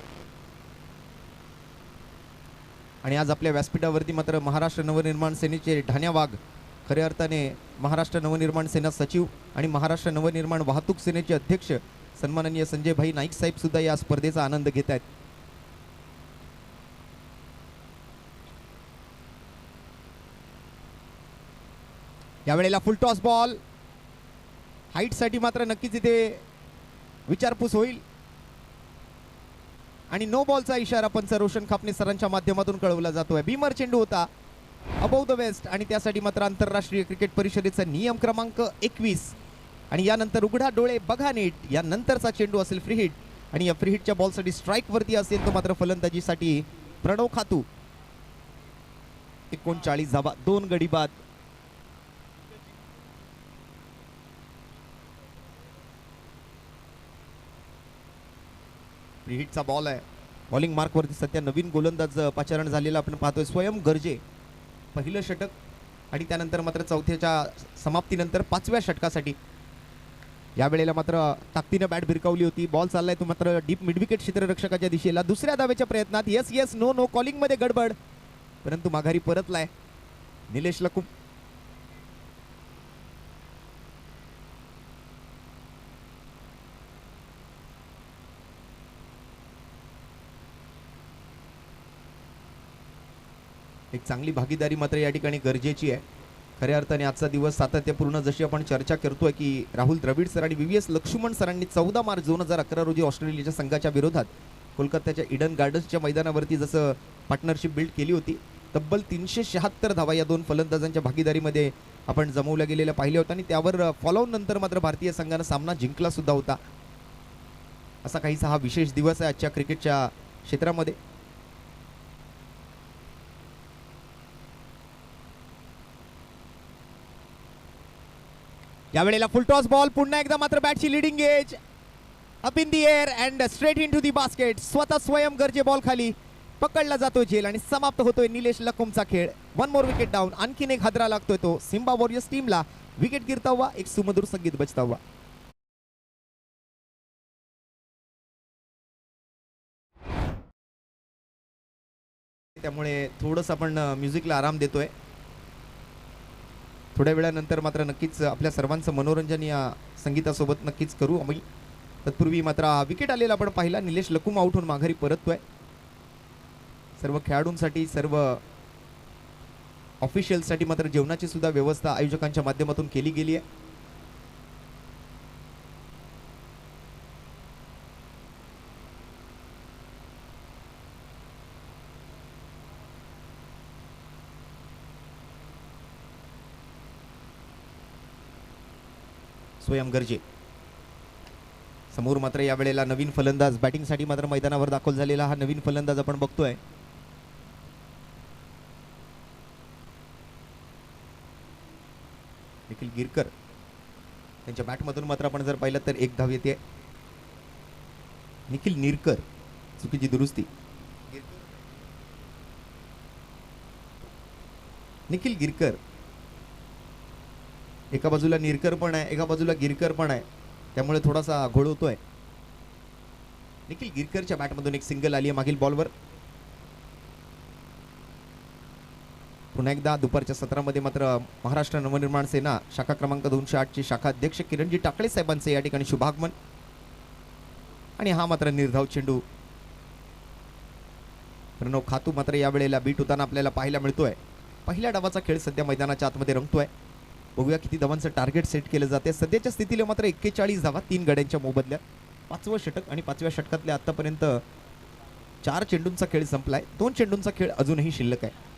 आणि आज आपल्या व्यासपीठावरती मात्र महाराष्ट्र नवनिर्माण सेनेचे ढाण्या वाघ, खऱ्या अर्थाने महाराष्ट्र नवनिर्माण सेना सचिव आणि महाराष्ट्र नवनिर्माण वाहतूक सेनेचे अध्यक्ष सन्माननीय संजय भाई नाईक साहेब सुद्धा या स्पर्धेचा आनंद घेत आहेत. यावेळेला फुल टॉस बॉल हाईट साठी मात्र नक्कीच इथे विचारपूस होईल आणि नो बॉलचा इशारा पंच रोशन खापणे सरांच्या माध्यमातून कळवला जातोय. बीमर चेंडू होता अबोव द वेस्ट आणि त्यासाठी मात्र आंतरराष्ट्रीय क्रिकेट परिषदेचा नियम क्रमांक 21 आणि यानंतर उघडा डोळे बघा नीट या नंतरचा चेंडू असेल फ्री हिट आणि या फ्री हिटच्या बॉलसाठी स्ट्राईक वरती असेल तो मात्र फलंदाजीसाठी प्रणव खातू. 39 धावा 2 गडी बाद. फ्री हिटचा बॉल आहे. बॉलिंग मार्क वरती सध्या नवीन गोलंदाज पाचारण झालेला आपण पाहतोय स्वयं गर्जे. पहिलं षटक आणि त्यानंतर मात्र चौथ्याच्या समाप्तीनंतर 5व्या षटकासाठी यावेळेला मात्र ताकदीनं बॅट भिरकावली होती. बॉल चाललाय तो मात्र डीप मिडविकेट क्षेत्ररक्षकाच्या दिशेला. दुसऱ्या धावेच्या प्रयत्नात yes yes no no calling मध्ये गडबड परंतु माघारी परतलाय निलेश लकुम. एक चांगली भागीदारी मात्र या ठिकाणी गरजेची आहे. खऱ्या अर्थाने आजचा दिवस सातत्यपूर्ण जशी आपण चर्चा करतोय की राहुल द्रविड सर आणि VVS लक्ष्मण सरांनी 14 मार्च 2011 रोजी ऑस्ट्रेलियाच्या संघाच्या विरोधात कोलकात्याच्या इडन गार्डन्सच्या मैदानावरती जसं पार्टनरशिप बिल्ड केली होती. तब्बल 376 धावा या दोन फलंदाजांच्या भागीदारीमध्ये आपण जमवल्या गेलेल्या पाहिल्या होत्या आणि त्यावर फॉलोऑन नंतर मात्र भारतीय संघानं सामना जिंकला सुद्धा होता. असा काहीसा हा विशेष दिवस आहे आजच्या क्रिकेटच्या क्षेत्रामध्ये. यावेळेला फुल टॉस बॉल पुन्हा एकदा मात्र बॅटची leading edge up in the air and straight into the basket. स्वतः स्वयं गरजे बॉल खाली पकडला जातो झेल आणि समाप्त होतोय निलेश लकुमचा खेळ. 1 मोर विकेट डाऊन. आणखीन एक हादरा लागतोय तो सिम्बा वॉरियर्स टीमला. विकेट गिरता हुआ एक सुमधुर संगीत बजता हुआ. त्यामुळे थोडंसं आपण म्युझिकला आराम देतोय. थोड्या वेळानंतर मात्र नक्कीच आपल्या सर्वांचं मनोरंजन या संगीतासोबत नक्कीच करू आम्ही. तत्पूर्वी मात्र विकेट आलेला आपण पाहिला. निलेश लकुम आउट होऊन माघारी परततोय. सर्व खेळाडूंसाठी सर्व ऑफिशियल्ससाठी मात्र जेवणाची सुद्धा व्यवस्था आयोजकांच्या माध्यमातून केली गेली आहे. स्वयं गर्जे समोर मात्र यावेळेला नवीन फलंदाज बॅटिंगसाठी मात्र मैदानावर दाखल झालेला हा नवीन फलंदाज आपण बघतोय. निखिल गिरकर त्यांच्या बॅटमधून मात्र आपण जर पाहिलं तर एक धाव येते. निखिल निरकर चुकीची दुरुस्ती. निखिल गिरकर एका बाजूला निरकर पण आहे एका बाजूला गिरकर पण आहे त्यामुळे थोडासा घोळ होतोय. निखिल गिरकरच्या बॅटमधून एक सिंगल आली आहे मागील बॉलवर. पुन्हा एकदा दुपारच्या सत्रामध्ये मात्र महाराष्ट्र नवनिर्माण सेना शाखा क्रमांक 208 चे शाखा अध्यक्ष किरणजी टाकळे साहेबांचे या ठिकाणी शुभागमन आणि हा मात्र निर्धाव चेंडू. प्रणव खातू मात्र यावेळेला बीट होताना आपल्याला पाहायला मिळतोय. पहिल्या डावाचा खेळ सध्या मैदानाच्या आतमध्ये रंगतोय. बघूया किती धावांचं टार्गेट सेट केलं जाते. सध्याच्या स्थितीला मात्र 41 धावा 3 गड्यांच्या मोबदल्यात. 5वं षटक आणि 5व्या षटकातल्या आतापर्यंत 4 चेंडूंचा खेळ संपलाय. 2 चेंडूंचा खेळ अजूनही शिल्लक आहे.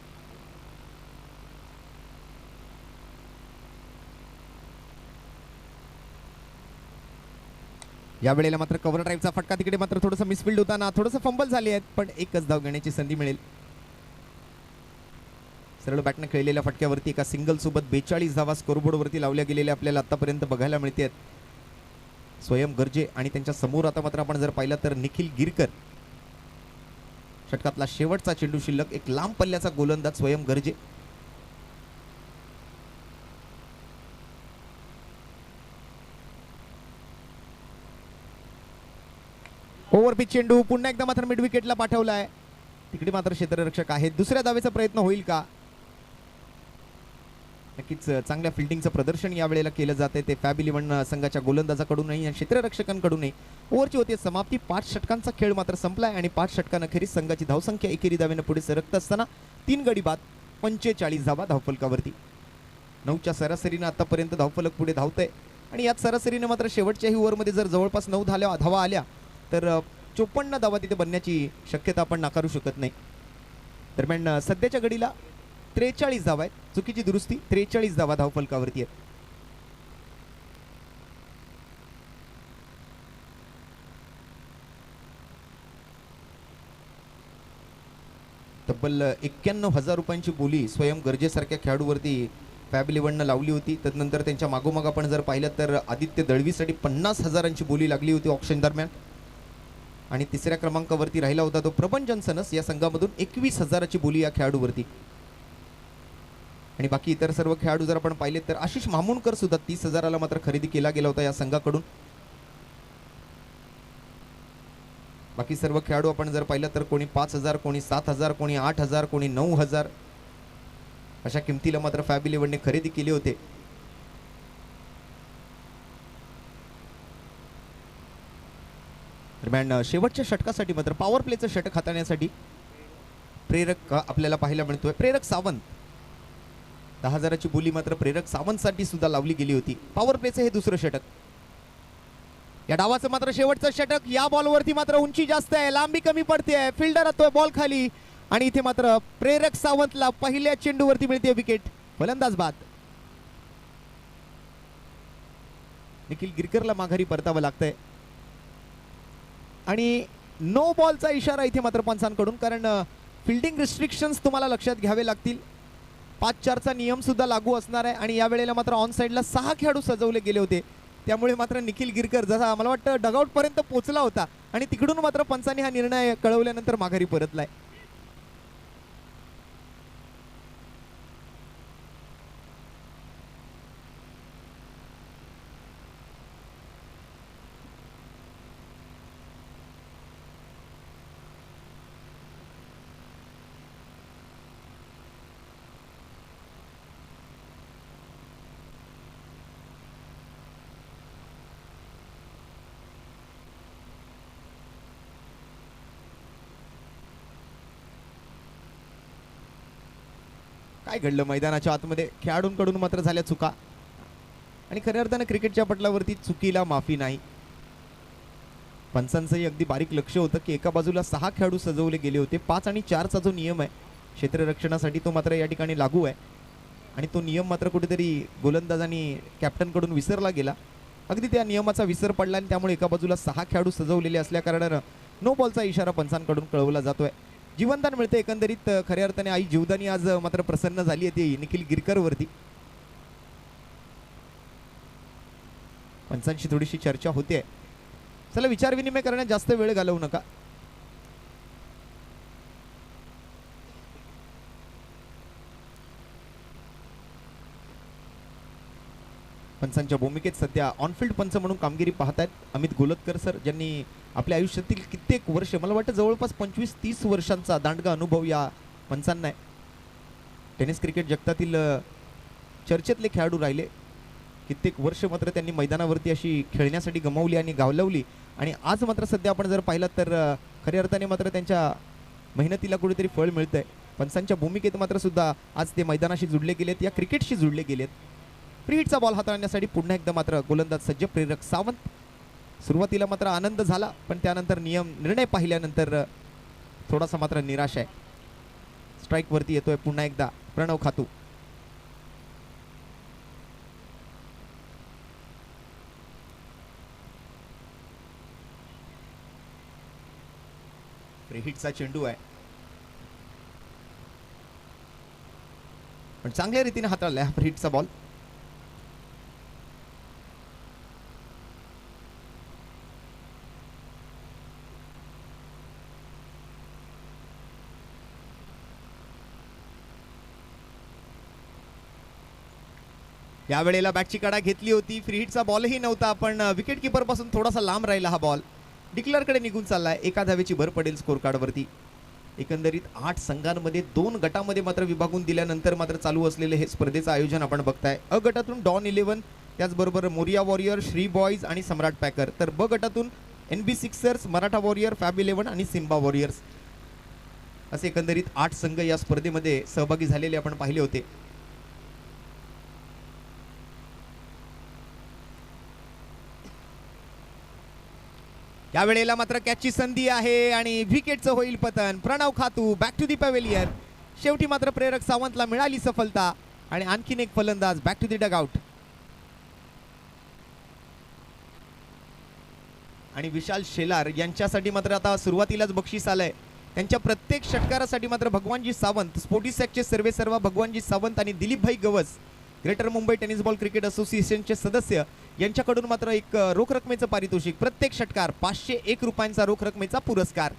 यावेळेला मात्र कव्हर ड्राईव्हचा फटका तिकडे मात्र थोडंसं मिसफिल्ड होताना थोडंसं फंबल झाले आहेत पण एकच धाव घेण्याची संधी मिळेल. सरळ बॅटने खेळलेल्या फटक्यावरती एका सिंगल सोबत 42 धावा स्कोरबोर्डवरती लावल्या गेलेल्या आपल्याला आतापर्यंत बघायला मिळतात. स्वयं गर्जे आणि त्यांच्या समोर आता मात्र आपण जर पाहिलं तर निखिल गिरकर. षटकातला शेवटचा चेंडू शिल्लक. एक लांब पल्ल्याचा गोलंदाज स्वयं गर्जे. ओव्हरपिच चेंडू पुन्हा एकदा मात्र मिड विकेटला पाठवलाय. तिकडे मात्र क्षेत्ररक्षक आहेत. दुसऱ्या धावेचा प्रयत्न होईल का? नक्कीच चांगल्या फिल्डिंगचं प्रदर्शन यावेळेला केलं जाते ते फॅब 11 संघाच्या गोलंदाजाकडूनही आणि क्षेत्ररक्षकांकडूनही. ओव्हरची होती समाप्ती. 5 षटकांचा खेळ मात्र संपलाय आणि 5 षटकांअखेरीस संघाची धावसंख्या एकेरी धावेनं पुढे सरकत असताना 3 गडी बाद 45 धावा धावफलकावरती. 9च्या सरासरीनं आतापर्यंत धावफलक पुढे धावतंय. आणि यात सरासरीने मात्र शेवटच्याही ओव्हरमध्ये जर जवळपास 9 धावा आल्या तर 54 धावा तिथे बनण्याची शक्यता आपण नाकारू शकत नाही. दरम्यान सध्याच्या घडीला 43 धावा आहेत. चुकीची दुरुस्ती, 43 धावा धावफलकावरती आहेत. तब्बल 91,000 रुपयांची बोली स्वयं गरजेसारख्या खेळाडूवरती फॅब 11नं लावली होती. त्यानंतर त्यांच्या मागोमाग आपण जर पाहिलं तर आदित्य दळवीसाठी 50,000ची बोली लागली होती ऑप्शन दरम्यान. आणि तिसऱ्या क्रमांकावरती राहिला होता तो प्रबंध जॉन्सनस या संघामधून 21,000ची बोली या खेळाडूवरती. आणि बाकी इतर सर्व खेळाडू जर आपण पाहिले तर आशिष मामुणकर सुद्धा 30,000ला मात्र खरेदी केला गेला होता या संघाकडून. बाकी सर्व खेळाडू आपण जर पाहिलं तर कोणी 5,000, कोणी 7,000, कोणी 8,000, कोणी 9,000 अशा किमतीला मात्र फॅब 11ने खरेदी केले होते. दरम्यान शेवटच्या षटकासाठी मात्र पॉवर प्लेचं षटक हाताळण्यासाठी प्रेरक आपल्याला पाहायला मिळतोय. प्रेरक सावंत 10,000ची बोली मात्र प्रेरक सावंतसाठी सुद्धा लावली गेली होती. पॉवर प्लेचं हे दुसरं षटक. या डावाचं मात्र शेवटचं षटक. या बॉलवरती मात्र उंची जास्त आहे, लांबी कमी पडते, फिल्डर येतोय बॉल खाली आणि इथे मात्र प्रेरक सावंतला पहिल्या चेंडूवरती मिळते विकेट. फलंदाज बाद. निखिल गिरकरला माघारी परतावं लागतंय आणि नो बॉलचा इशारा इथे मात्र पंचांकडून, कारण फिल्डिंग रिस्ट्रिक्शन्स तुम्हाला लक्षात घ्यावे लागतील. 5-4चा नियम सुद्धा लागू असणार आहे आणि या वेळेला मात्र ऑन साईडला 6 खेळाडू सजवले गेले होते. त्यामुळे मात्र निखिल गिरकर जसा मला वाटतं डगआउट पर्यंत पोहोचला होता आणि तिकडून मात्र पंचांनी हा निर्णय कळवल्यानंतर माघारी परतलाय. काय घडलं मैदानाच्या आतमध्ये? खेळाडूंकडून मात्र झाल्या चुका आणि खऱ्या अर्थाने क्रिकेटच्या पटलावरती चुकीला माफी नाही. पंचांचंही अगदी बारीक लक्ष होतं की एका बाजूला 6 खेळाडू सजवले गेले होते. 5 आणि 4चा जो नियम आहे क्षेत्ररक्षणासाठी तो मात्र या ठिकाणी लागू आहे आणि तो नियम मात्र कुठेतरी गोलंदाज आणि कॅप्टनकडून विसरला गेला. अगदी त्या नियमाचा विसर पडला आणि त्यामुळे एका बाजूला 6 खेळाडू सजवलेले असल्या कारणानं नो बॉलचा इशारा पंचांकडून कळवला जातोय. जीवनदान मिळते एकंदरीत. खऱ्या अर्थाने आई जीवदानी आज मात्र प्रसन्न झाली आहे ती निखिल गिरकर वरती. पंचांशी थोडीशी चर्चा होते. चला विचार विनिमय करण्यात जास्त वेळ घालवू नका. पंचांच्या भूमिकेत सध्या ऑनफिल्ड पंच म्हणून कामगिरी पाहतायत अमित गोलतकर सर, ज्यांनी आपल्या आयुष्यातील कित्येक वर्ष, मला वाटतं जवळपास 25-30 वर्षांचा दांडगा अनुभव या पंचांना आहे. टेनिस क्रिकेट जगतातील चर्चेतले खेळाडू राहिले. कित्येक वर्ष मात्र त्यांनी मैदानावरती अशी खेळण्यासाठी गमावली आणि घालवली आणि आज मात्र सध्या आपण जर पाहिलं तर खऱ्या अर्थाने मात्र त्यांच्या मेहनतीला कुठेतरी फळ मिळतंय. पंचांच्या भूमिकेत मात्र सुद्धा आज ते मैदानाशी जुडले गेलेत, या क्रिकेटशी जुडले गेलेत. फ्री हिटचा बॉल हाताळण्यासाठी पुन्हा एकदा मात्र गोलंदाज सज्ज प्रेरक सावंत. सुरुवातीला मात्र आनंद झाला पण त्यानंतर निर्णय पाहिल्यानंतर थोडासा मात्र निराश आहे. स्ट्राईक वरती येतोय पुन्हा एकदा प्रणव खातू. फ्री हिटचा चेंडू आहे पण चांगल्या रीतीने हाताळलाय हा फ्री हिटचा बॉल. या वेळेला बॅटची कडा घेतली होती. फ्री हिटचा बॉलही नव्हता पण विकेट किपर पासून थोडासा लांब राहिला हा बॉल. डिक्लेअरकडे निघून चाललाय. एका धावेची भर पडेल स्कोर कार्डवरती. एकंदरीत 8 संघांमध्ये 2 गटामध्ये मात्र विभागून दिल्यानंतर मात्र चालू असलेले हे स्पर्धेचं आयोजन आपण बघताय. अ गटातून डॉन 11, त्याचबरोबर मोरिया वॉरियर, श्री बॉयज आणि सम्राट पॅकर. तर ब गटातून NB sixers, Maratha warrior, fab 11 आणि सिम्बा वॉरियर्स असे एकंदरीत 8 संघ या स्पर्धेमध्ये सहभागी झालेले आपण पाहिले होते. या वेळेला मात्र कॅचची संधी आहे आणि विकेटचं होईल पतन. प्रणव खातू बॅक टू दी पॅव्हेलियन. शेवटी मात्र प्रेरक सावंतला मिळाली सफलता आणि आणखीन एक फलंदाज बॅक टू दी डगआउट. आणि विशाल शेलार यांच्यासाठी मात्र आता सुरुवातीलाच बक्षीस आलंय. त्यांच्या प्रत्येक षटकारासाठी मात्र भगवानजी सावंत, स्पोर्टिसॅकचे सर्वेसर्वा भगवानजी सावंत आणि Dilipbhai Gawas, greater Mumbai tennis ball cricket असोसिएशनचे सदस्य यांच्याकडून मात्र एक रोख रकमेचं पारितोषिक. प्रत्येक षटकार 501 रुपयांचा रोख रकमेचा पुरस्कार.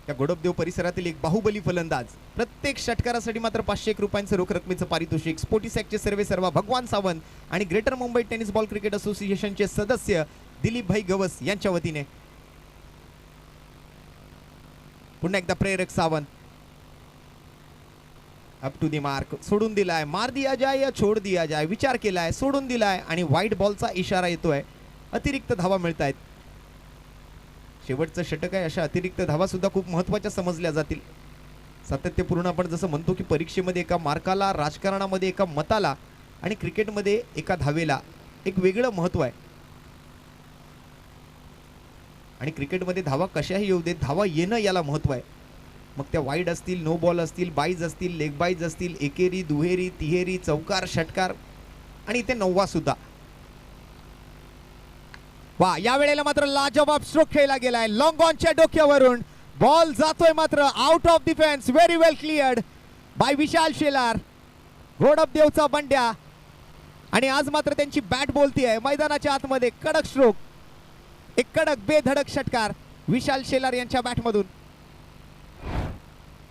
या गोडबदेव परिसरातील एक बाहुबली फलंदाज. प्रत्येक षटकारासाठी मात्र 501 रुपयांचं रोख रकमेचं पारितोषिक. स्पोर्टिसॅकचे सर्वेसर्वा भगवान सावंत आणि greater Mumbai tennis ball cricket असोसिएशनचे सदस्य दिलीपभाई गवस यांच्या वतीने. पुन्हा एकदा Prerak Sawant. Up to the mark. सोडून दिलाय. मार दिया जाय या छोड दिया जाय. विचार केलाय, सोडून दिलाय आणि व्हाईट बॉलचा इशारा येतोय. अतिरिक्त धावा मिळतायत. शेवटचं षटक आहे, अशा अतिरिक्त धावा सुद्धा खूप महत्त्वाच्या समजल्या जातील. सातत्यपूर्ण आपण जसं म्हणतो की परीक्षेमध्ये एका मार्काला, राजकारणामध्ये एका मताला आणि क्रिकेटमध्ये एका धावेला एक वेगळं महत्त्व आहे. आणि क्रिकेटमध्ये धावा कशाही येऊ देत, धावा येणं याला महत्त्व आहे. मग त्या वाईड असतील, नो बॉल असतील, बाईज असतील, लेग बाईज असतील, एकेरी, दुहेरी, तिहेरी, चौकार, षटकार आणि इथे नववा सुद्धा. वा, या वेळेला मात्र लाजवाब स्ट्रोक खेळला गेलाय. लॉंग ऑनच्या डोक्यावरून बॉल जातोय मात्र out of defence. Very well cleared by Vishal Shelar. गोडबदेवचा बंड्या आणि आज मात्र त्यांची बॅट बोलतीये मैदानाच्या आतमध्ये. कडक स्ट्रोक, एक कडक बेधडक षटकार विशाल शेलार यांच्या बॅटमधून.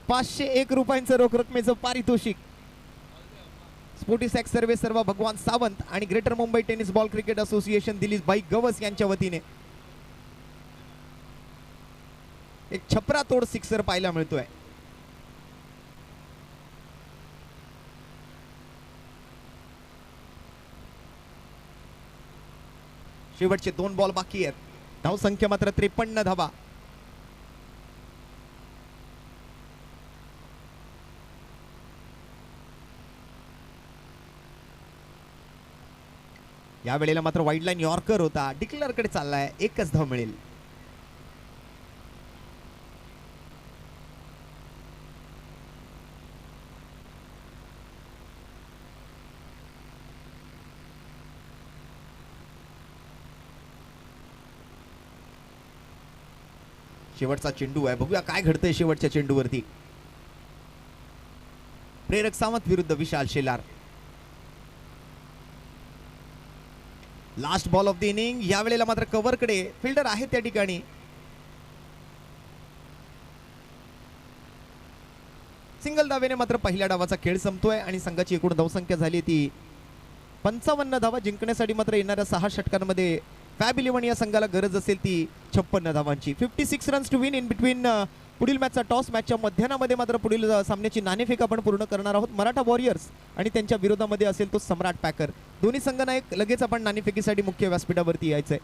501 रुपयांचं रोख रकमेचं पारितोषिक. स्पोर्टिसॅक सर्वेसर्वा भगवान सावंत आणि greater Mumbai tennis ball cricket association Dilipbhai Gawas यांच्या वतीने. एक छपरा तोड सिक्सर पाहायला मिळतोय. शेवटचे 2 बॉल बाकी आहेत. धावसंख्या मात्र 53 धावा. या वेळेला मात्र वाईड लाईन यॉर्कर होता, डिक्लेअर कडे चाललाय. एकच धाव मिळेल. शेवटचा चेंडू आहे, बघूया काय घडतंय शेवटच्या चेंडूवरती. प्रेरक सावंत विरुद्ध Vishal Shelar. Last ball of the inning. या वेळेला मात्र कव्हरकडे फिल्डर आहे त्या ठिकाणी. सिंगल धावेने मात्र पहिल्या डावाचा खेळ संपतोय आणि संघाची एकूण धावसंख्या झाली ती 55 धावा. जिंकण्यासाठी मात्र येणाऱ्या 6 षटकांमध्ये फॅब 11 या संघाला गरज असेल ती 56 धावांची. 56 runs to win in between. पुढील मॅचचा टॉस. मॅचच्या मध्यानामध्ये मात्र पुढील सामन्याची नाणेफेक आपण पूर्ण करणार आहोत. मराठा वॉरियर्स आणि त्यांच्या विरोधामध्ये असेल तो सम्राट पॅकर. दोन्ही संघांना एक लगेच आपण नाणेफेकीसाठी मुख्य व्यासपीठावरती यायचंय.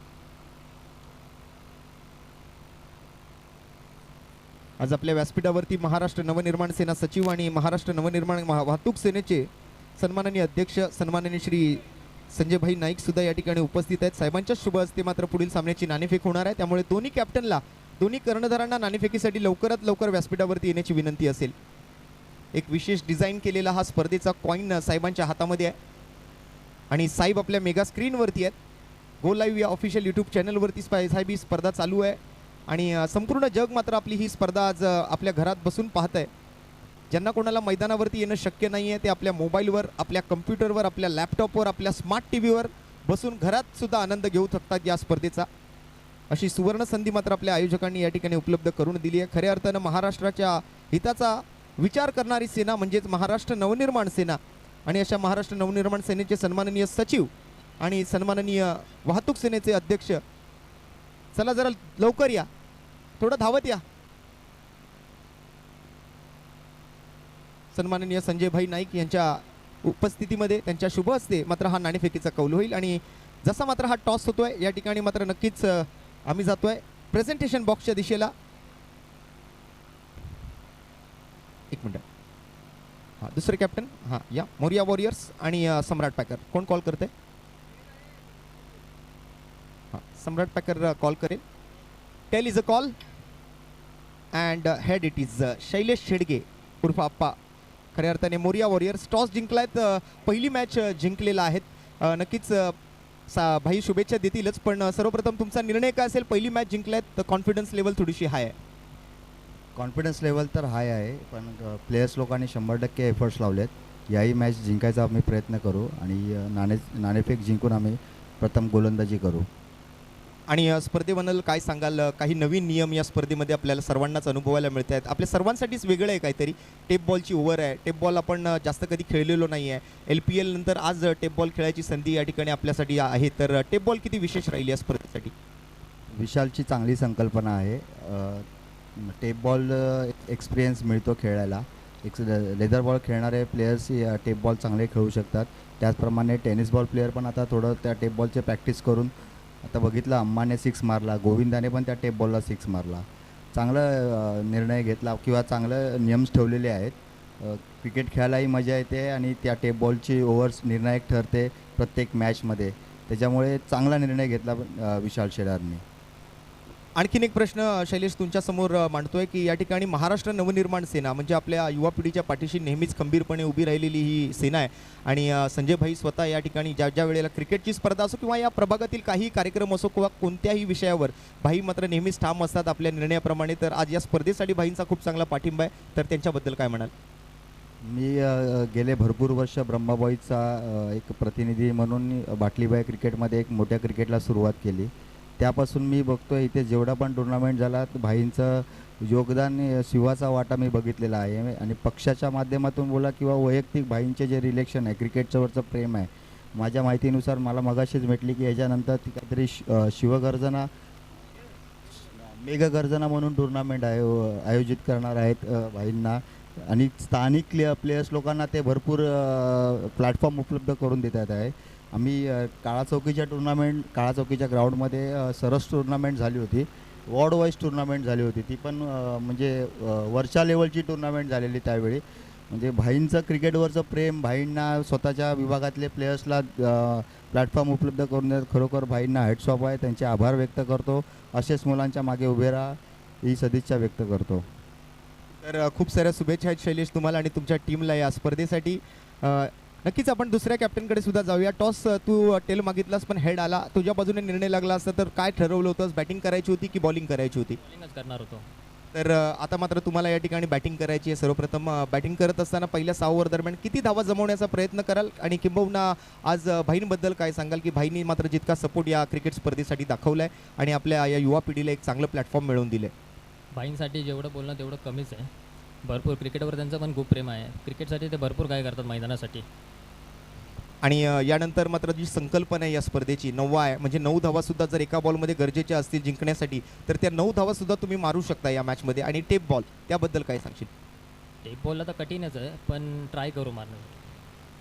आज आपल्या व्यासपीठावरती महाराष्ट्र नवनिर्माण सेना सचिव आणि महाराष्ट्र नवनिर्माण वाहतूक सेनेचे सन्माननीय अध्यक्ष सन्माननीय श्री संजयभाई नाईक सुद्धा या ठिकाणी उपस्थित आहेत. साहेबांच्या शुभ हस्ते मात्र पुढील सामन्याची नाणेफेक होणार आहे. त्यामुळे दोन्ही कॅप्टनला, दोन्ही कर्णधारांना नाणेफेकीसाठी लवकरात लवकर व्यासपीठावरती येण्याची विनंती असेल. एक विशेष डिझाईन केलेला हा स्पर्धेचा कॉईन साहेबांच्या हातामध्ये आहे आणि साहेब आपल्या मेगा स्क्रीनवरती आहेत. गो लाईव्ह या ऑफिशियल यूट्यूब चॅनलवरती साहेब ही स्पर्धा चालू आहे आणि संपूर्ण जग मात्र आपली ही स्पर्धा आज आपल्या घरात बसून पाहत आहे. ज्यांना कोणाला मैदानावरती येणं शक्य नाही आहे ते आपल्या मोबाईलवर, आपल्या कम्प्युटरवर, आपल्या लॅपटॉपवर, आपल्या स्मार्ट टी व्हीवर बसून घरात सुद्धा आनंद घेऊ शकतात या स्पर्धेचा. अशी सुवर्ण संधी मात्र आपल्या आयोजकांनी या ठिकाणी उपलब्ध करून दिली आहे. खऱ्या अर्थानं महाराष्ट्राच्या हिताचा विचार करणारी सेना म्हणजेच महाराष्ट्र नवनिर्माण सेना आणि अशा महाराष्ट्र नवनिर्माण सेनेचे सन्माननीय सचिव आणि सन्माननीय वाहतूक सेनेचे अध्यक्ष. चला जरा लवकर या, थोडं धावत या. सन्माननीय संजयभाई नाईक यांच्या उपस्थितीमध्ये त्यांच्या शुभ हस्ते मात्र हा नाणेफेकीचा कौल होईल आणि जसा मात्र हा टॉस होतोय या ठिकाणी मात्र नक्कीच आम्ही जातोय प्रेझेंटेशन बॉक्सच्या दिशेला. एक मिनिट. हां दुसरे कॅप्टन हां या मोरिया वॉरियर्स आणि सम्राट पॅकर कोण कॉल करते हां सम्राट पॅकर कॉल करेल. Tail is a call and head it is Shailesh Shedge उर्फ आप्पा. खऱ्या अर्थाने मोरिया वॉरियर्स टॉस जिंकलायत. पहिली मॅच जिंकलेला आहेत. नक्कीच भाई शुभेच्छा देतीलच पण सर्वप्रथम तुमचा निर्णय काय असेल. पहिली मॅच जिंकलायत तर कॉन्फिडन्स लेवल थोडीशी हाय आहे. कॉन्फिडन्स लेवल तर हाय आहे पण प्लेयर्स लोकांनी 100% एफर्ट्स लावलेत. याही मॅच जिंकायचा आम्ही प्रयत्न करू आणि नाणेफेक जिंकून आम्ही प्रथम गोलंदाजी करू. आणि स्पर्धेबद्दल काय सांगाल. काही नवीन नियम या स्पर्धेमध्ये आपल्याला सर्वांनाच अनुभवायला मिळत आहेत. आपल्या सर्वांसाठीच वेगळं आहे काहीतरी. टेप बॉलची ओव्हर आहे. टेप बॉल आपण जास्त कधी खेळलेलो नाही आहे. LPL नंतर आज टेप बॉल खेळायची संधी या ठिकाणी आपल्यासाठी आहे. तर टेप बॉल किती विशेष राहील या स्पर्धेसाठी. विशालची चांगली संकल्पना आहे. टेप बॉल एक्सपिरियन्स मिळतो खेळायला. लेदर बॉल खेळणारे प्लेयर्स टेप बॉल चांगले खेळू शकतात. त्याचप्रमाणे टेनिस बॉल प्लेयर पण आता थोडं त्या टेप बॉलचे प्रॅक्टिस करून आता बघितलं अम्माने 6 मारला. गोविंदाने पण त्या टेप बॉलला 6 मारला. चांगला निर्णय घेतला किंवा चांगलं नियम्स ठेवलेले आहेत. क्रिकेट खेळायलाही मजा येते आणि त्या टेप बॉलची ओव्हर्स निर्णायक ठरते प्रत्येक मॅचमध्ये. त्याच्यामुळे चांगला निर्णय घेतला विशाल शेलारने. आणखीन एक प्रश्न शैलेश तुमच्यासमोर मांडतोय की या ठिकाणी महाराष्ट्र नवनिर्माण सेना म्हणजे आपल्या युवा पिढीच्या पाठीशी नेहमीच खंबीरपणे उभी राहिलेली ही सेना आहे. आणि संजय भाई स्वतः या ठिकाणी ज्या ज्या वेळेला क्रिकेटची स्पर्धा असो किंवा या प्रभागातील काही कार्यक्रम असो किंवा कोणत्याही विषयावर भाई मात्र नेहमीच ठाम असतात आपल्या निर्णयाप्रमाणे. तर आज या स्पर्धेसाठी भाईंचा खूप चांगला पाठिंबा आहे. तर त्यांच्याबद्दल काय म्हणाल. मी गेले भरपूर वर्ष ब्रह्माबाईचा एक प्रतिनिधी म्हणून बाटलीबाई क्रिकेटमध्ये एक मोठ्या क्रिकेटला सुरुवात केली. त्यापासून मी बघतो इथे जेवढा पण टुर्नामेंट झाला भाईंचं योगदान शिवाचा वाटा मी बघितलेला आहे. आणि पक्षाच्या माध्यमातून बोला किंवा वैयक्तिक भाईंचे जे रिलेक्शन आहे क्रिकेटच्यावरचं प्रेम आहे माझ्या माहितीनुसार मला मगाशीच भेटली की याच्यानंतर ती काहीतरी शिवगर्जना मेघगर्जना म्हणून टुर्नामेंट आयोजित करणार आहेत भाईंना. आणि स्थानिक प्लेयर्स लोकांना ते भरपूर प्लॅटफॉर्म उपलब्ध करून देतात आहे. आम्ही काळा चौकीच्या ग्राउंडमध्ये सरस टुर्नामेंट झाली होती. वॉर्ड वाईज टुर्नामेंट झाली होती. ती पण म्हणजे वरच्या लेवलची टुर्नामेंट झालेली त्यावेळी. म्हणजे भाईंचं क्रिकेटवरचं प्रेम भाईंना स्वतःच्या विभागातले प्लेयर्सला प्लॅटफॉर्म उपलब्ध करून देत खरोखर भाईंना हॅट्स ऑफ आहे. त्यांचे आभार व्यक्त करतो. असेच मुलांच्या मागे उभे राहा ही सदिच्छा व्यक्त करतो. तर खूप साऱ्या शुभेच्छा आहेत शैलेश तुम्हाला आणि तुमच्या टीमला या स्पर्धेसाठी. नक्कीच आपण दुसऱ्या कॅप्टनकडे सुद्धा जाऊया. टॉस तू टेल मागितलास पण हेड आला. तुझ्या बाजूने निर्णय लागला असता तर काय ठरवलं होतंस. बॅटिंग करायची होती की बॉलिंग करायची होती. बॉलिंगच करणार होतो. तर आता मात्र तुम्हाला या ठिकाणी बॅटिंग करायची आहे. सर्वप्रथम बॅटिंग करत असताना पहिल्या 6 ओव्हर दरम्यान किती धावा जमवण्याचा प्रयत्न कराल आणि किंबहुना आज भाईंबद्दल काय सांगाल की भाईंनी मात्र जितका सपोर्ट या क्रिकेट स्पर्धेसाठी दाखवला आहे आणि आपल्या या युवा पिढीला एक चांगलं प्लॅटफॉर्म मिळवून दिलं आहे. भाईंसाठी जेवढं बोलणं तेवढं कमीच आहे. भरपूर क्रिकेटवर त्यांचं पण खूप प्रेम आहे. क्रिकेटसाठी ते भरपूर काय करतात मैदानासाठी. आणि यानंतर मात्र जी संकल्पना आहे या स्पर्धेची 9 आहे म्हणजे 9 धावासुद्धा जर एका बॉलमध्ये गरजेच्या असतील जिंकण्यासाठी तर त्या 9 धावासुद्धा तुम्ही मारू शकता या मॅचमध्ये. आणि टेप बॉल त्याबद्दल काय सांगशील. टेप बॉलला तर कठीणच आहे पण ट्राय करू मारणं.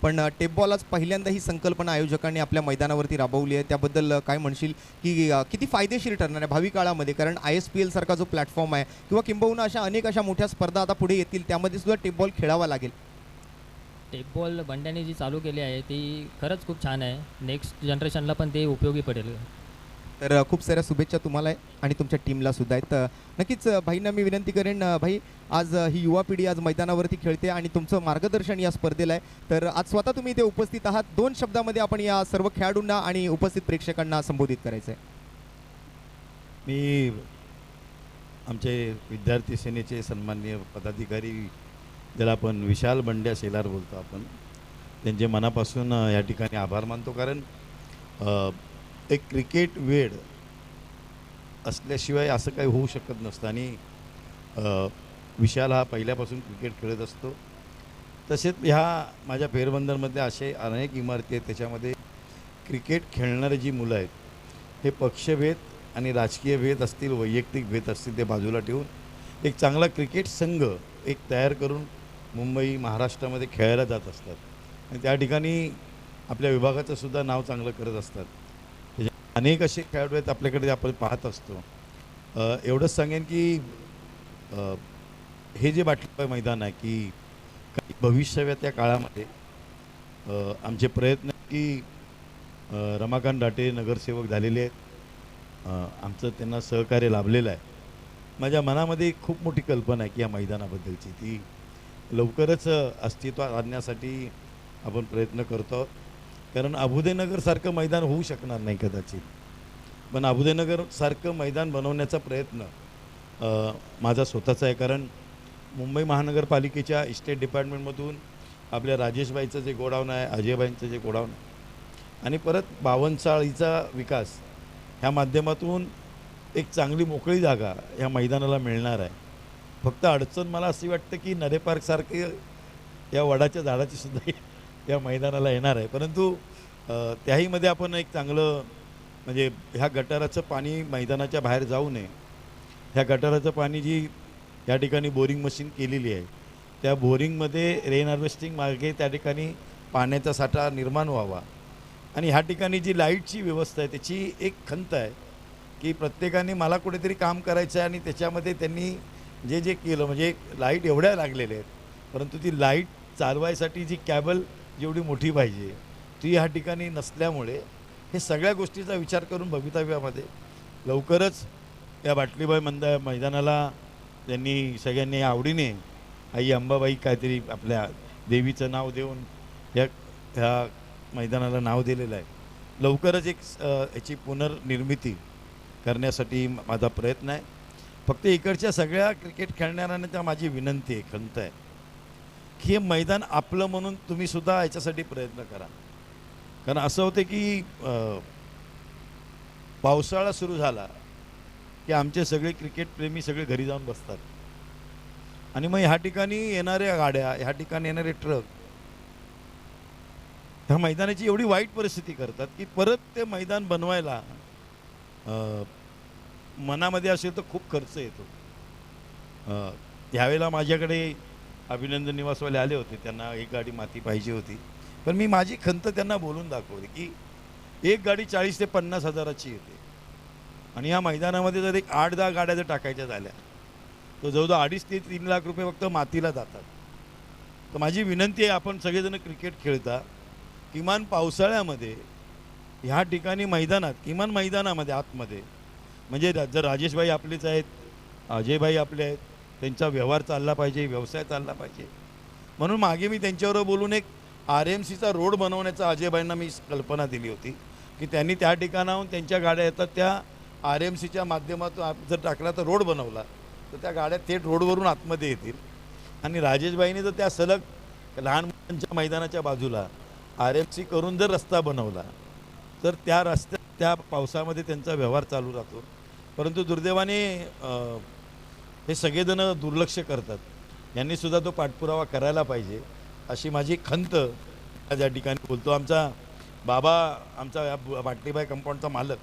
पण टेप बॉल आज पहिल्यांदा ही संकल्पना आयोजकांनी आपल्या मैदानावरती राबवली आहे. त्याबद्दल काय म्हणशील की किती फायदेशीर ठरणार आहे भावी काळामध्ये. कारण ISPL सारखा जो प्लॅटफॉर्म आहे किंवा किंबहुना अनेक अशा मोठ्या स्पर्धा आता पुढे येतील त्यामध्ये सुद्धा टेप बॉल खेळावा लागेल. टेप बॉल बंड्याने जी चालू केली आहे ती खरंच खूप छान आहे. नेक्स्ट जनरेशनला पण ते उपयोगी पडेल. तर खूप साऱ्या शुभेच्छा तुम्हाला आहे आणि तुमच्या टीमला सुद्धा आहेत. नक्कीच भाईंना मी विनंती करेन भाई आज ही युवा पिढी आज मैदानावरती खेळते आणि तुमचं मार्गदर्शन या स्पर्धेला आहे. तर आज स्वतः तुम्ही इथे उपस्थित आहात. 2 शब्दामध्ये आपण या सर्व खेळाडूंना आणि उपस्थित प्रेक्षकांना संबोधित करायचं आहे. मी आमचे विद्यार्थी सेनेचे सन्माननीय पदाधिकारी ज्याला आपण विशाल बंड्या शेलार बोलतो आपण त्यांचे मनापासून या ठिकाणी आभार मानतो. कारण एक क्रिकेट वेड असल्याशिवाय असं काही होऊ शकत नसतं. आणि विशाल हा पहिल्यापासून क्रिकेट खेळत असतो. तसेच ह्या माझ्या फेरबंदरमध्ये असे अनेक इमारती आहेत त्याच्यामध्ये क्रिकेट खेळणारे जी मुलं आहेत हे पक्षभेद आणि राजकीय भेद असतील वैयक्तिक भेद असतील ते बाजूला ठेवून एक चांगला क्रिकेट संघ एक तयार करून मुंबई महाराष्ट्रामध्ये खेळायला जात असतात. आणि त्या ठिकाणी आपल्या विभागाचं सुद्धा नाव चांगलं करत असतात. अनेक असे खेळाडू आहेत आपल्याकडे आपण पाहत असतो. एवढंच सांगेन की हे जे बाटलीबाई मैदान आहे की काही भविष्याच्या काळामध्ये आमचे प्रयत्न की रमाकांत दाटे नगरसेवक झालेले आहेत. आमचं त्यांना सहकार्य लाभलेलं आहे. माझ्या मनामध्ये एक खूप मोठी कल्पना आहे की या मैदानाबद्दलची ती लवकरच अस्तित्वात आणण्यासाठी आपण प्रयत्न करतो आहोत. कारण अभुदयनगरसारखं मैदान होऊ शकणार नाही कदाचित, पण अभुदयनगरसारखं मैदान बनवण्याचा प्रयत्न माझा स्वतःचा आहे. कारण मुंबई महानगरपालिकेच्या इस्टेट डिपार्टमेंटमधून आपल्या राजेशबाईचं जे गोडाऊन आहे, अजयबाईंचं जे गोडाऊन आहे, आणि परत बावनचाळीचा विकास ह्या माध्यमातून एक चांगली मोकळी जागा ह्या मैदानाला मिळणार आहे. फक्त अडचण मला अशी वाटतं की नरे पार्कसारखे या वडाच्या झाडाची सुद्धा या मैदानाला येणार आहे. परंतु त्याहीमध्ये आपण एक चांगलं म्हणजे ह्या गटाराचं पाणी मैदानाच्या बाहेर जाऊ नये. ह्या गटाराचं पाणी जी या ठिकाणी बोरिंग मशीन केलेली आहे त्या बोरिंगमध्ये रेन हार्वेस्टिंग मार्गे त्या ठिकाणी पाण्याचा साठा निर्माण व्हावा. आणि ह्या ठिकाणी जी लाईटची व्यवस्था आहे त्याची एक खंत आहे की प्रत्येकाने मला कुठेतरी काम करायचं आहे आणि त्याच्यामध्ये त्यांनी जे जे केलं म्हणजे लाईट एवढ्या लागलेल्या आहेत, परंतु ती लाईट चालवायसाठी जी कॅबल जेवढी मोठी पाहिजे ती ह्या ठिकाणी नसल्यामुळे हे सगळ्या गोष्टीचा विचार करून भवितव्यामध्ये लवकरच या बाटलीबाई मैदानाला त्यांनी सगळ्यांनी आवडीने आई अंबाबाई काहीतरी आपल्या देवीचं नाव देऊन ह्या मैदानाला नाव दिलेलं आहे. लवकरच एक याची पुनर्निर्मिती करण्यासाठी माझा प्रयत्न आहे. फक्त इकडच्या सगळ्या क्रिकेट खेळणाऱ्यांना माझी विनंती आहे, खंत आहे की हे मैदान आपलं म्हणून तुम्हीसुद्धा याच्यासाठी प्रयत्न करा. कारण असं होतं की पावसाळा सुरू झाला की आमचे सगळे क्रिकेटप्रेमी सगळे घरी जाऊन बसतात आणि मग ह्या ठिकाणी येणाऱ्या गाड्या, ह्या ठिकाणी येणारे ट्रक ह्या मैदानाची एवढी वाईट परिस्थिती करतात की परत ते मैदान बनवायला मनामध्ये असेल तर खूप खर्च येतो. ह्यावेळेला माझ्याकडे अभिनंदन निवासवाले आले होते, त्यांना एक गाडी माती पाहिजे होती, पण मी माझी खंत त्यांना बोलून दाखवली की एक गाडी 40 ते 50 हजाराची येते आणि ह्या मैदानामध्ये जर एक 8-10 गाड्या जर टाकायच्या झाल्या तर जवळजवळ 2.5 ते 3 लाख रुपये फक्त मातीला जातात. तर माझी विनंती आहे, आपण सगळेजण क्रिकेट खेळता, किमान पावसाळ्यामध्ये ह्या ठिकाणी मैदानात, किमान मैदानामध्ये आतमध्ये म्हणजे जर राजेशभाई आपलेच आहेत, अजयभाई आपले आहेत, त्यांचा व्यवहार चालला पाहिजे, व्यवसाय चालला पाहिजे. म्हणून मागे मी त्यांच्याबरोबर बोलून एक RMCचा रोड बनवण्याचा अजयभाईंना मी कल्पना दिली होती की त्यांनी त्या ठिकाणाहून त्यांच्या गाड्या येतात त्या RMCच्या माध्यमातून जर टाकला तर रोड बनवला तर त्या गाड्या थेट रोडवरून आतमध्ये येतील. आणि राजेशभाईने जर त्या सलग लहान मुलांच्या मैदानाच्या बाजूला RMC करून जर रस्ता बनवला तर त्या रस्त्यात त्या पावसामध्ये त्यांचा व्यवहार चालू राहतो. परंतु दुर्दैवाने हे सगळेजण दुर्लक्ष करतात. यांनीसुद्धा तो पाठपुरावा करायला पाहिजे अशी माझी खंत या ठिकाणी बोलतो. आमचा बाबा, आमचा या बाटलीबाई कंपाऊंडचा मालक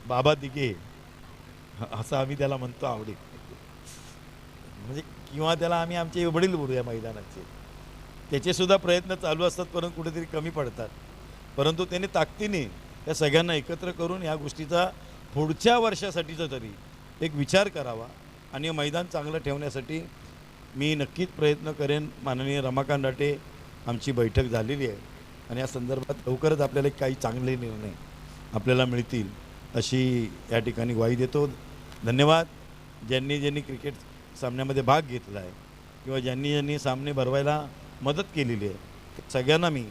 बाबा दिघे असं आम्ही त्याला म्हणतो आवडी, म्हणजे किंवा त्याला आम्ही आमचे वडील बोलू या मैदानाचे. त्याचेसुद्धा प्रयत्न चालू असतात परंतु कुठेतरी कमी पडतात. परंतु त्याने ताकदीने या सगळ्यांना एकत्र करून या गोष्टीचा पुढच्या वर्षासाठीचा तरी एक विचार करावा आणि हे मैदान चांगलं ठेवण्यासाठी मी नक्कीच प्रयत्न करेन. माननीय रमाकांत दाटे आमची बैठक झालेली आहे आणि या संदर्भात लवकरच आपल्याला काही चांगले निर्णय आपल्याला मिळतील अशी या ठिकाणी ग्वाही देतो. धन्यवाद. ज्यांनी क्रिकेट सामन्यामध्ये भाग घेतला आहे किंवा ज्यांनी सामने भरवायला मदत केलेली आहे सगळ्यांना मी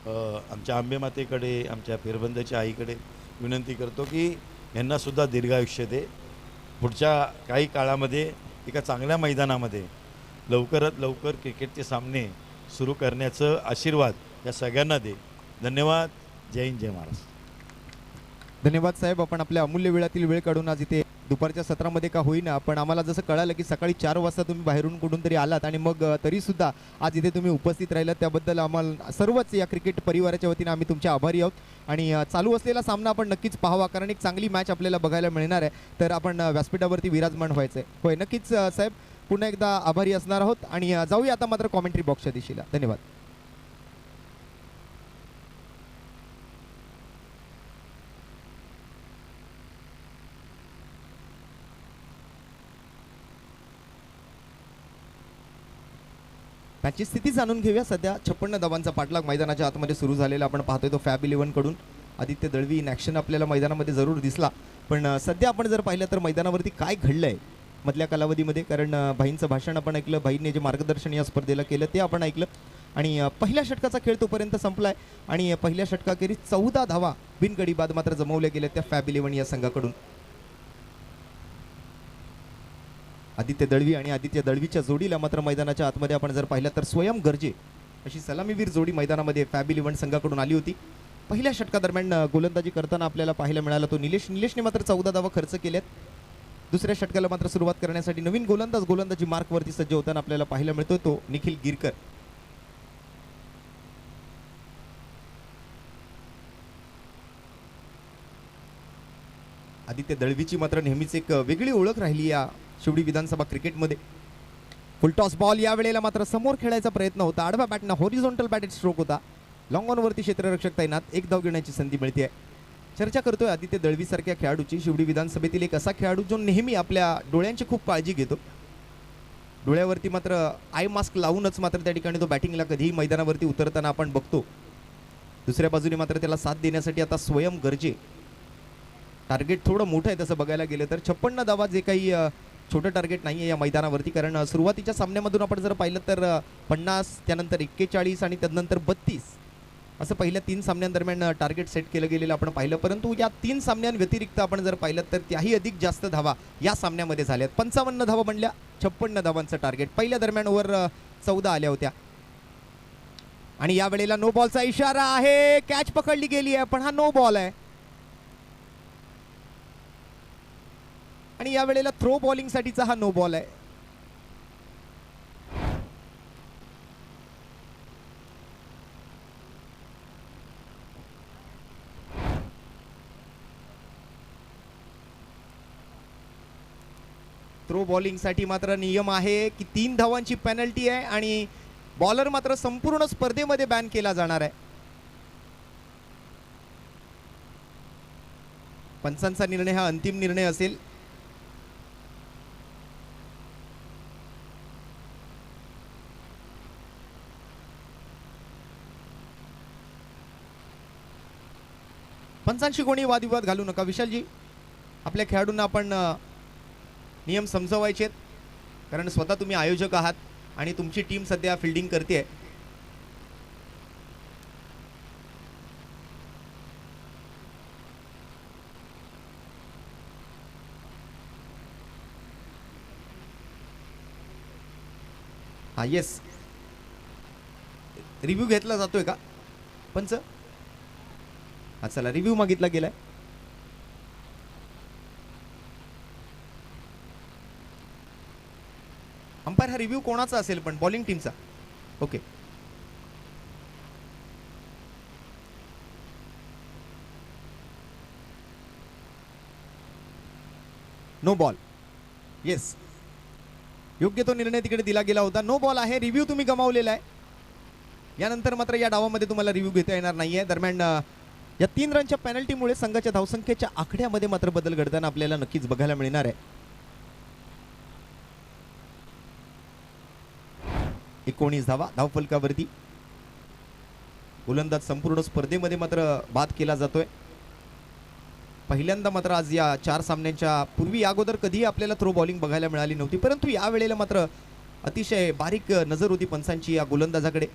आमच्या आंबेमातेकडे, आमच्या फेरबंदच्या आईकडे विनंती करतो की यांनासुद्धा दीर्घायुष्य दे. पुढच्या काही काळामध्ये एका चांगल्या मैदानामध्ये लवकरात लवकर क्रिकेटचे सामने सुरू करण्याचं आशीर्वाद या सगळ्यांना दे. धन्यवाद. जय हिंद, जय महाराष्ट्र. धन्यवाद साहेब, आपण आपल्या अमूल्य वेळातील वेळ काढून आज इथे दुपारच्या सत्रामध्ये का होईना पण आम्हाला जसं कळालं की सकाळी 4 वाजता तुम्ही बाहेरून कुठून तरी आलात आणि मग तरीसुद्धा आज इथे तुम्ही उपस्थित राहिलात त्याबद्दल आम्हाला सर्वच या क्रिकेट परिवाराच्या वतीने आम्ही तुमचे आभारी आहोत. आणि चालू असलेला सामना आपण नक्कीच पाहावा कारण एक चांगली मॅच आपल्याला बघायला मिळणार आहे. तर आपण व्यासपीठावरती विराजमान व्हायचं आहे. होय, नक्कीच साहेब, पुन्हा एकदा आभारी असणार आहोत. आणि जाऊया आता मात्र कॉमेंट्री बॉक्सच्या दिशेला. धन्यवाद. मॅचची स्थिती जाणून घेऊया. सध्या 56 धावांचा पाठलाग मैदानाच्या आतमध्ये सुरू झालेला आपण पाहतोय. तो फॅब 11 कडून आदित्य दळवी इन ॲक्शन आपल्याला मैदानामध्ये जरूर दिसला. पण सध्या आपण जर पाहिलं तर मैदानावरती काय घडलंय मधल्या कालावधीमध्ये, कारण भाईंचं भाषण आपण ऐकलं, भाईंनी जे मार्गदर्शन या स्पर्धेला केलं ते आपण ऐकलं. आणि पहिल्या षटकाचा खेळ तोपर्यंत संपलाय आणि पहिल्या षटकाखेरीज 14 धावा बिनगडी बाद मात्र जमवल्या गेल्या त्या फॅब 11 या संघाकडून. आदित्य दळवी आणि आदित्य दळवीच्या जोडीला मात्र मैदानाच्या आतमध्ये आपण जर पाहिलं तर स्वयं गरजे अशी सलामीवीर जोडी मैदानामध्ये फॅब 11 संघाकडून आली होती. पहिल्या षटकादरम्यान गोलंदाजी करताना आपल्याला पाहायला मिळाला तो निलेशने मात्र 14 धावा खर्च केल्यात. दुसऱ्या षटकाला मात्र सुरुवात करण्यासाठी नवीन गोलंदाजी मार्कवरती सज्ज होताना आपल्याला पाहायला मिळतोय तो निखिल गिरकर. आदित्य दळवीची मात्र नेहमीच एक वेगळी ओळख राहिली या शिवडी विधानसभा क्रिकेटमध्ये. फुलटॉस बॉल या वेळेला मात्र समोर खेळायचा प्रयत्न होता. आडव्या बॅटना हॉरिझॉन्टल बॅटेड स्ट्रोक होता. लॉंग ऑनवरती क्षेत्ररक्षक तैनात, एक धाव घेण्याची संधी मिळते. चर्चा करतोय आदित्य दळवी सारख्या खेळाडूची. शिवडी विधानसभेतील एक असा खेळाडू जो नेहमी आपल्या डोळ्यांची खूप काळजी घेतो. डोळ्यावरती मात्र आय मास्क लावूनच मात्र त्या ठिकाणी तो बॅटिंगला कधीही मैदानावरती उतरताना आपण बघतो. दुसऱ्या बाजूने मात्र त्याला साथ देण्यासाठी आता स्वयं गरजे. टार्गेट थोडं मोठं आहे तसं बघायला गेलं तर 56 धावा जे काही छोटं टार्गेट नाही आहे या मैदानावरती, कारण सुरुवातीच्या सामन्यामधून आपण जर पाहिलं तर 50, त्यानंतर 41 आणि त्यानंतर 32 असं पहिल्या 3 सामन्यांदरम्यान टार्गेट सेट केलं गेलेलं आपण पाहिलं. परंतु या 3 सामन्यांव्यतिरिक्त आपण जर पाहिलं तर त्याही अधिक जास्त धावा या सामन्यामध्ये झाल्यात. 55 धावा बनल्या, 56 धावांचं टार्गेट. पहिल्या दरम्यान ओव्हर 14 आल्या होत्या. आणि या वेळेला नो बॉलचा इशारा आहे. कॅच पकडली गेली आहे पण हा नो बॉल आहे. आणि या वेळेला थ्रो बॉलिंग साठीचा हा नो बॉल आहे. थ्रो बॉलिंग साठी मात्र नियम आहे की 3 धावांची पेनल्टी आहे आणि बॉलर मात्र संपूर्ण स्पर्धेमध्ये बॅन केला जाणार आहे. पंचांचा निर्णय हा अंतिम निर्णय असेल. पंचांशी कोणी वादविवाद घालू नका. विशालजी, आपल्या खेळाडूंना आपण नियम समजवायचे आहेत, कारण स्वतः तुम्ही आयोजक आहात आणि तुमची टीम सध्या फिल्डिंग करते. हा येस, रिव्ह्यू घेतला जातोय का पंच? हा चला, रिव्ह्यू मागितला गेलाय. अंपायर हा रिव्ह्यू कोणाचा असेल पण? बॉलिंग टीमचा. Okay, no ball. येस, योग्य तो निर्णय तिकडे दिला गेला होता. नो बॉल आहे. रिव्ह्यू तुम्ही गमावलेला आहे. यानंतर मात्र या डावामध्ये तुम्हाला रिव्ह्यू घेता येणार नाहीये. दरम्यान या 3 रनच्या पेनल्टीमुळे संघाच्या धावसंख्येच्या आकड्यामध्ये मात्र बदल घडताना आपल्याला नक्कीच बघायला मिळणार आहे. 19 धावा धावफलकावरती. गोलंदाज संपूर्ण स्पर्धेमध्ये मात्र बाद केला जातोय. पहिल्यांदा मात्र आज या 4 सामन्यांच्या पूर्वी अगोदर कधीही आपल्याला थ्रो बॉलिंग बघायला मिळाली नव्हती, परंतु या वेळेला मात्र अतिशय बारीक नजर होती पंचांची या गोलंदाजाकडे.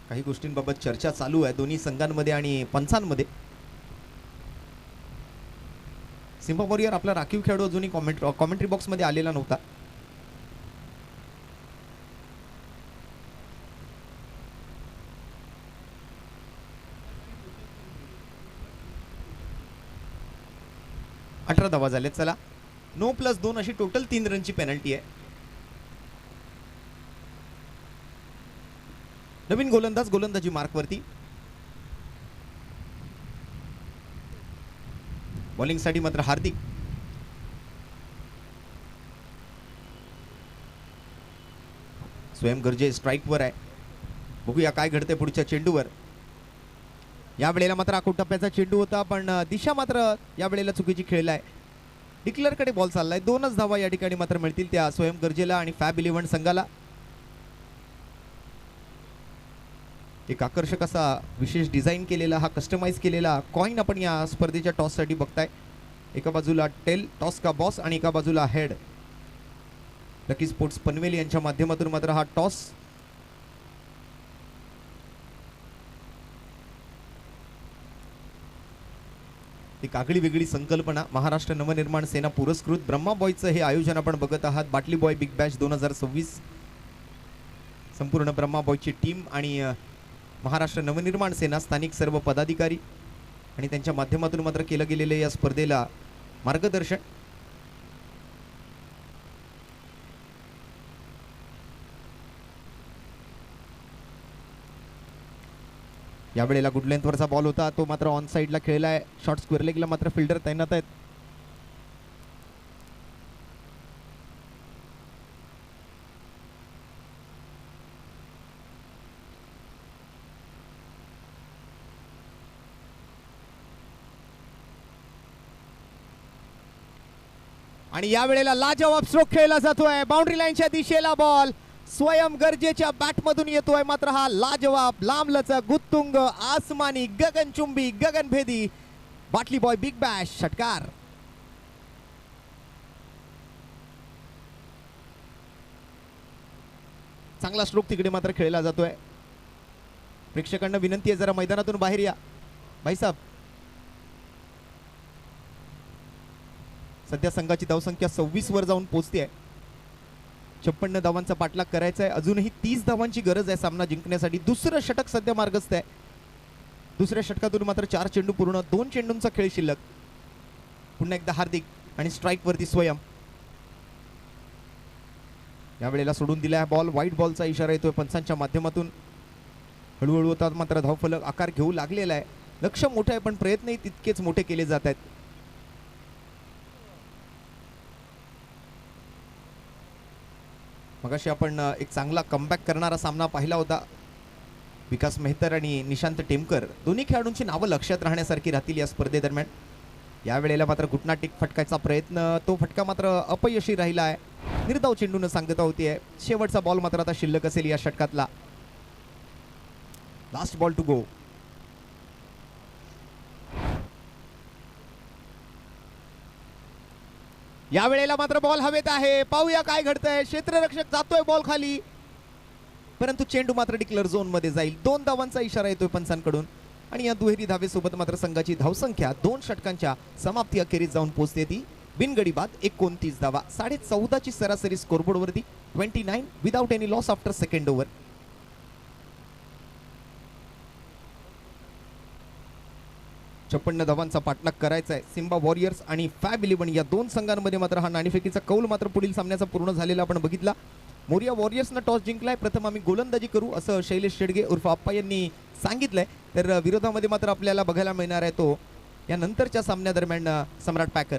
काही गोष्टींबाबत चर्चा चालू आहे दोन्ही संघांमध्ये आणि पंचांमध्ये. सिम्बा वॉरियर आपला राखीव खेळाडू अजूनही कॉमेंट्री बॉक्समध्ये आलेला नव्हता. अठरा धावा झालेत. चला, 9+2 अशी टोटल 3 रनची पेनल्टी आहे. नवीन गोलंदाज गोलंदाजी मार्कवरती. बॉलिंगसाठी मात्र हार्दिक. स्वयं गर्जे स्ट्राईकवर आहे. बघूया काय घडते पुढच्या चेंडूवर. या वेळेला मात्र आखूड टप्प्याचा चेंडू होता, पण दिशा मात्र या वेळेला चुकीची खेळलाय. डिक्लेअरकडे बॉल चाललाय. 2च धावा या ठिकाणी मात्र मिळतील त्या स्वयं गर्जेला आणि फॅब 11 संघाला. एक आकर्षक असा विशेष डिझाईन केलेला हा कस्टमाइज केलेला कॉईन आपण या स्पर्धेच्या टॉससाठी बघताय. एका बाजूला टेल टॉस का बॉस आणि एका बाजूला हेड. लकी स्पोर्ट्स पनवेल यांच्या माध्यमातून मात्र हा टॉस एक आगळी वेगळी संकल्पना. महाराष्ट्र नवनिर्माण सेना पुरस्कृत ब्रह्मा बॉयचं हे आयोजन आपण बघत आहात. बाटली बॉय बिग बॅश 2026. संपूर्ण ब्रह्मा बॉयची टीम आणि महाराष्ट्र नवनिर्माण सेना स्थानिक सर्व पदाधिकारी आणि त्यांच्या माध्यमातून मात्र केलं गेलेलं या स्पर्धेला मार्गदर्शन. या वेळेला गुड लेंथवरचा बॉल होता, तो मात्र ऑन साईडला खेळलाय. शॉर्ट स्क्वेअर लेगला मात्र फिल्डर तैनात आहेत. आणि या वेळेला लाजवाब स्ट्रोक खेळला जातोय. बाउंड्री लाईनच्या दिशेला बॉल स्वयं गरजेच्या बॅटमधून येतोय. मात्र हा लाजवाब लांबलचक उत्तुंग आसमानी गगनचुंबी गगनभेदी बाटली बॉय बिग बॅश षटकार. चांगला स्ट्रोक तिकडे मात्र खेळला जातोय. प्रेक्षकांना विनंती आहे जरा मैदानातून बाहेर या. भाईसाहेब, सध्या संघाची धावसंख्या 26 वर जाऊन पोहोचते. 56 धावांचा पाठलाग करायचा आहे. अजूनही 30 धावांची गरज आहे सामना जिंकण्यासाठी. दुसरं षटक सध्या मार्गस्थ आहे. दुसऱ्या षटकातून मात्र 4 चेंडू पूर्ण, 2 चेंडूंचा खेळ शिल्लक. पुन्हा एकदा हार्दिक आणि स्ट्राईक वरती स्वयं. या वेळेला सोडून दिला बॉल. व्हाईट बॉलचा इशारा येतोय पंचांच्या माध्यमातून. हळूहळू होतात मात्र धावफलक आकार घेऊ लागलेला आहे. लक्ष मोठं आहे पण प्रयत्नही तितकेच मोठे केले जात आहेत. मगाशी आपण एक चांगला कमबॅक करणारा सामना पाहिला होता. विकास मेहतर आणि निशांत टेमकर दोन्ही खेळाडूंची नावं लक्षात राहण्यासारखी राहतील या स्पर्धेदरम्यान. या वेळेला मात्र घुटनाटिक फटकायचा प्रयत्न, तो फटका मात्र अपयशी राहिला आहे. निर्धाव चेंडून सांगता होतीये. शेवटचा बॉल मात्र आता शिल्लक असेल या षटकातला. Last ball to go. या वेळेला मात्र बॉल हवेत आहे. पाहूया काय घडतंय. क्षेत्ररक्षक जातोय बॉल खाली, परंतु चेंडू मात्र डिक्लेअर झोन मध्ये जाईल. 2 धावांचा इशारा येतोय पंचांकडून आणि या दुहेरी धावेसोबत मात्र संघाची धावसंख्या 2 षटकांच्या समाप्ती अखेरीस जाऊन पोहोचते. ती बिनगडी बाद 29 धावा. 14.5 ची सरासरी स्कोरबोर्ड वरती. 29 without any loss after second over. छप्पन्न धावांचा पाठलाग करायचा आहे. सिम्बा वॉरियर्स आणि फॅब 11 या 2 संघांमध्ये मात्र हा नाणेफेकीचा कौल मात्र पुढील सामन्याचा पूर्ण झालेला आपण बघितला. मोरिया वॉरियर्सनं टॉस जिंकलाय. प्रथम आम्ही गोलंदाजी करू असं शैलेश शेडगे उर्फ आप्पा यांनी सांगितलंय. तर विरोधामध्ये मात्र आपल्याला बघायला मिळणार आहे तो या नंतरच्या सामन्यादरम्यान सम्राट पॅकर.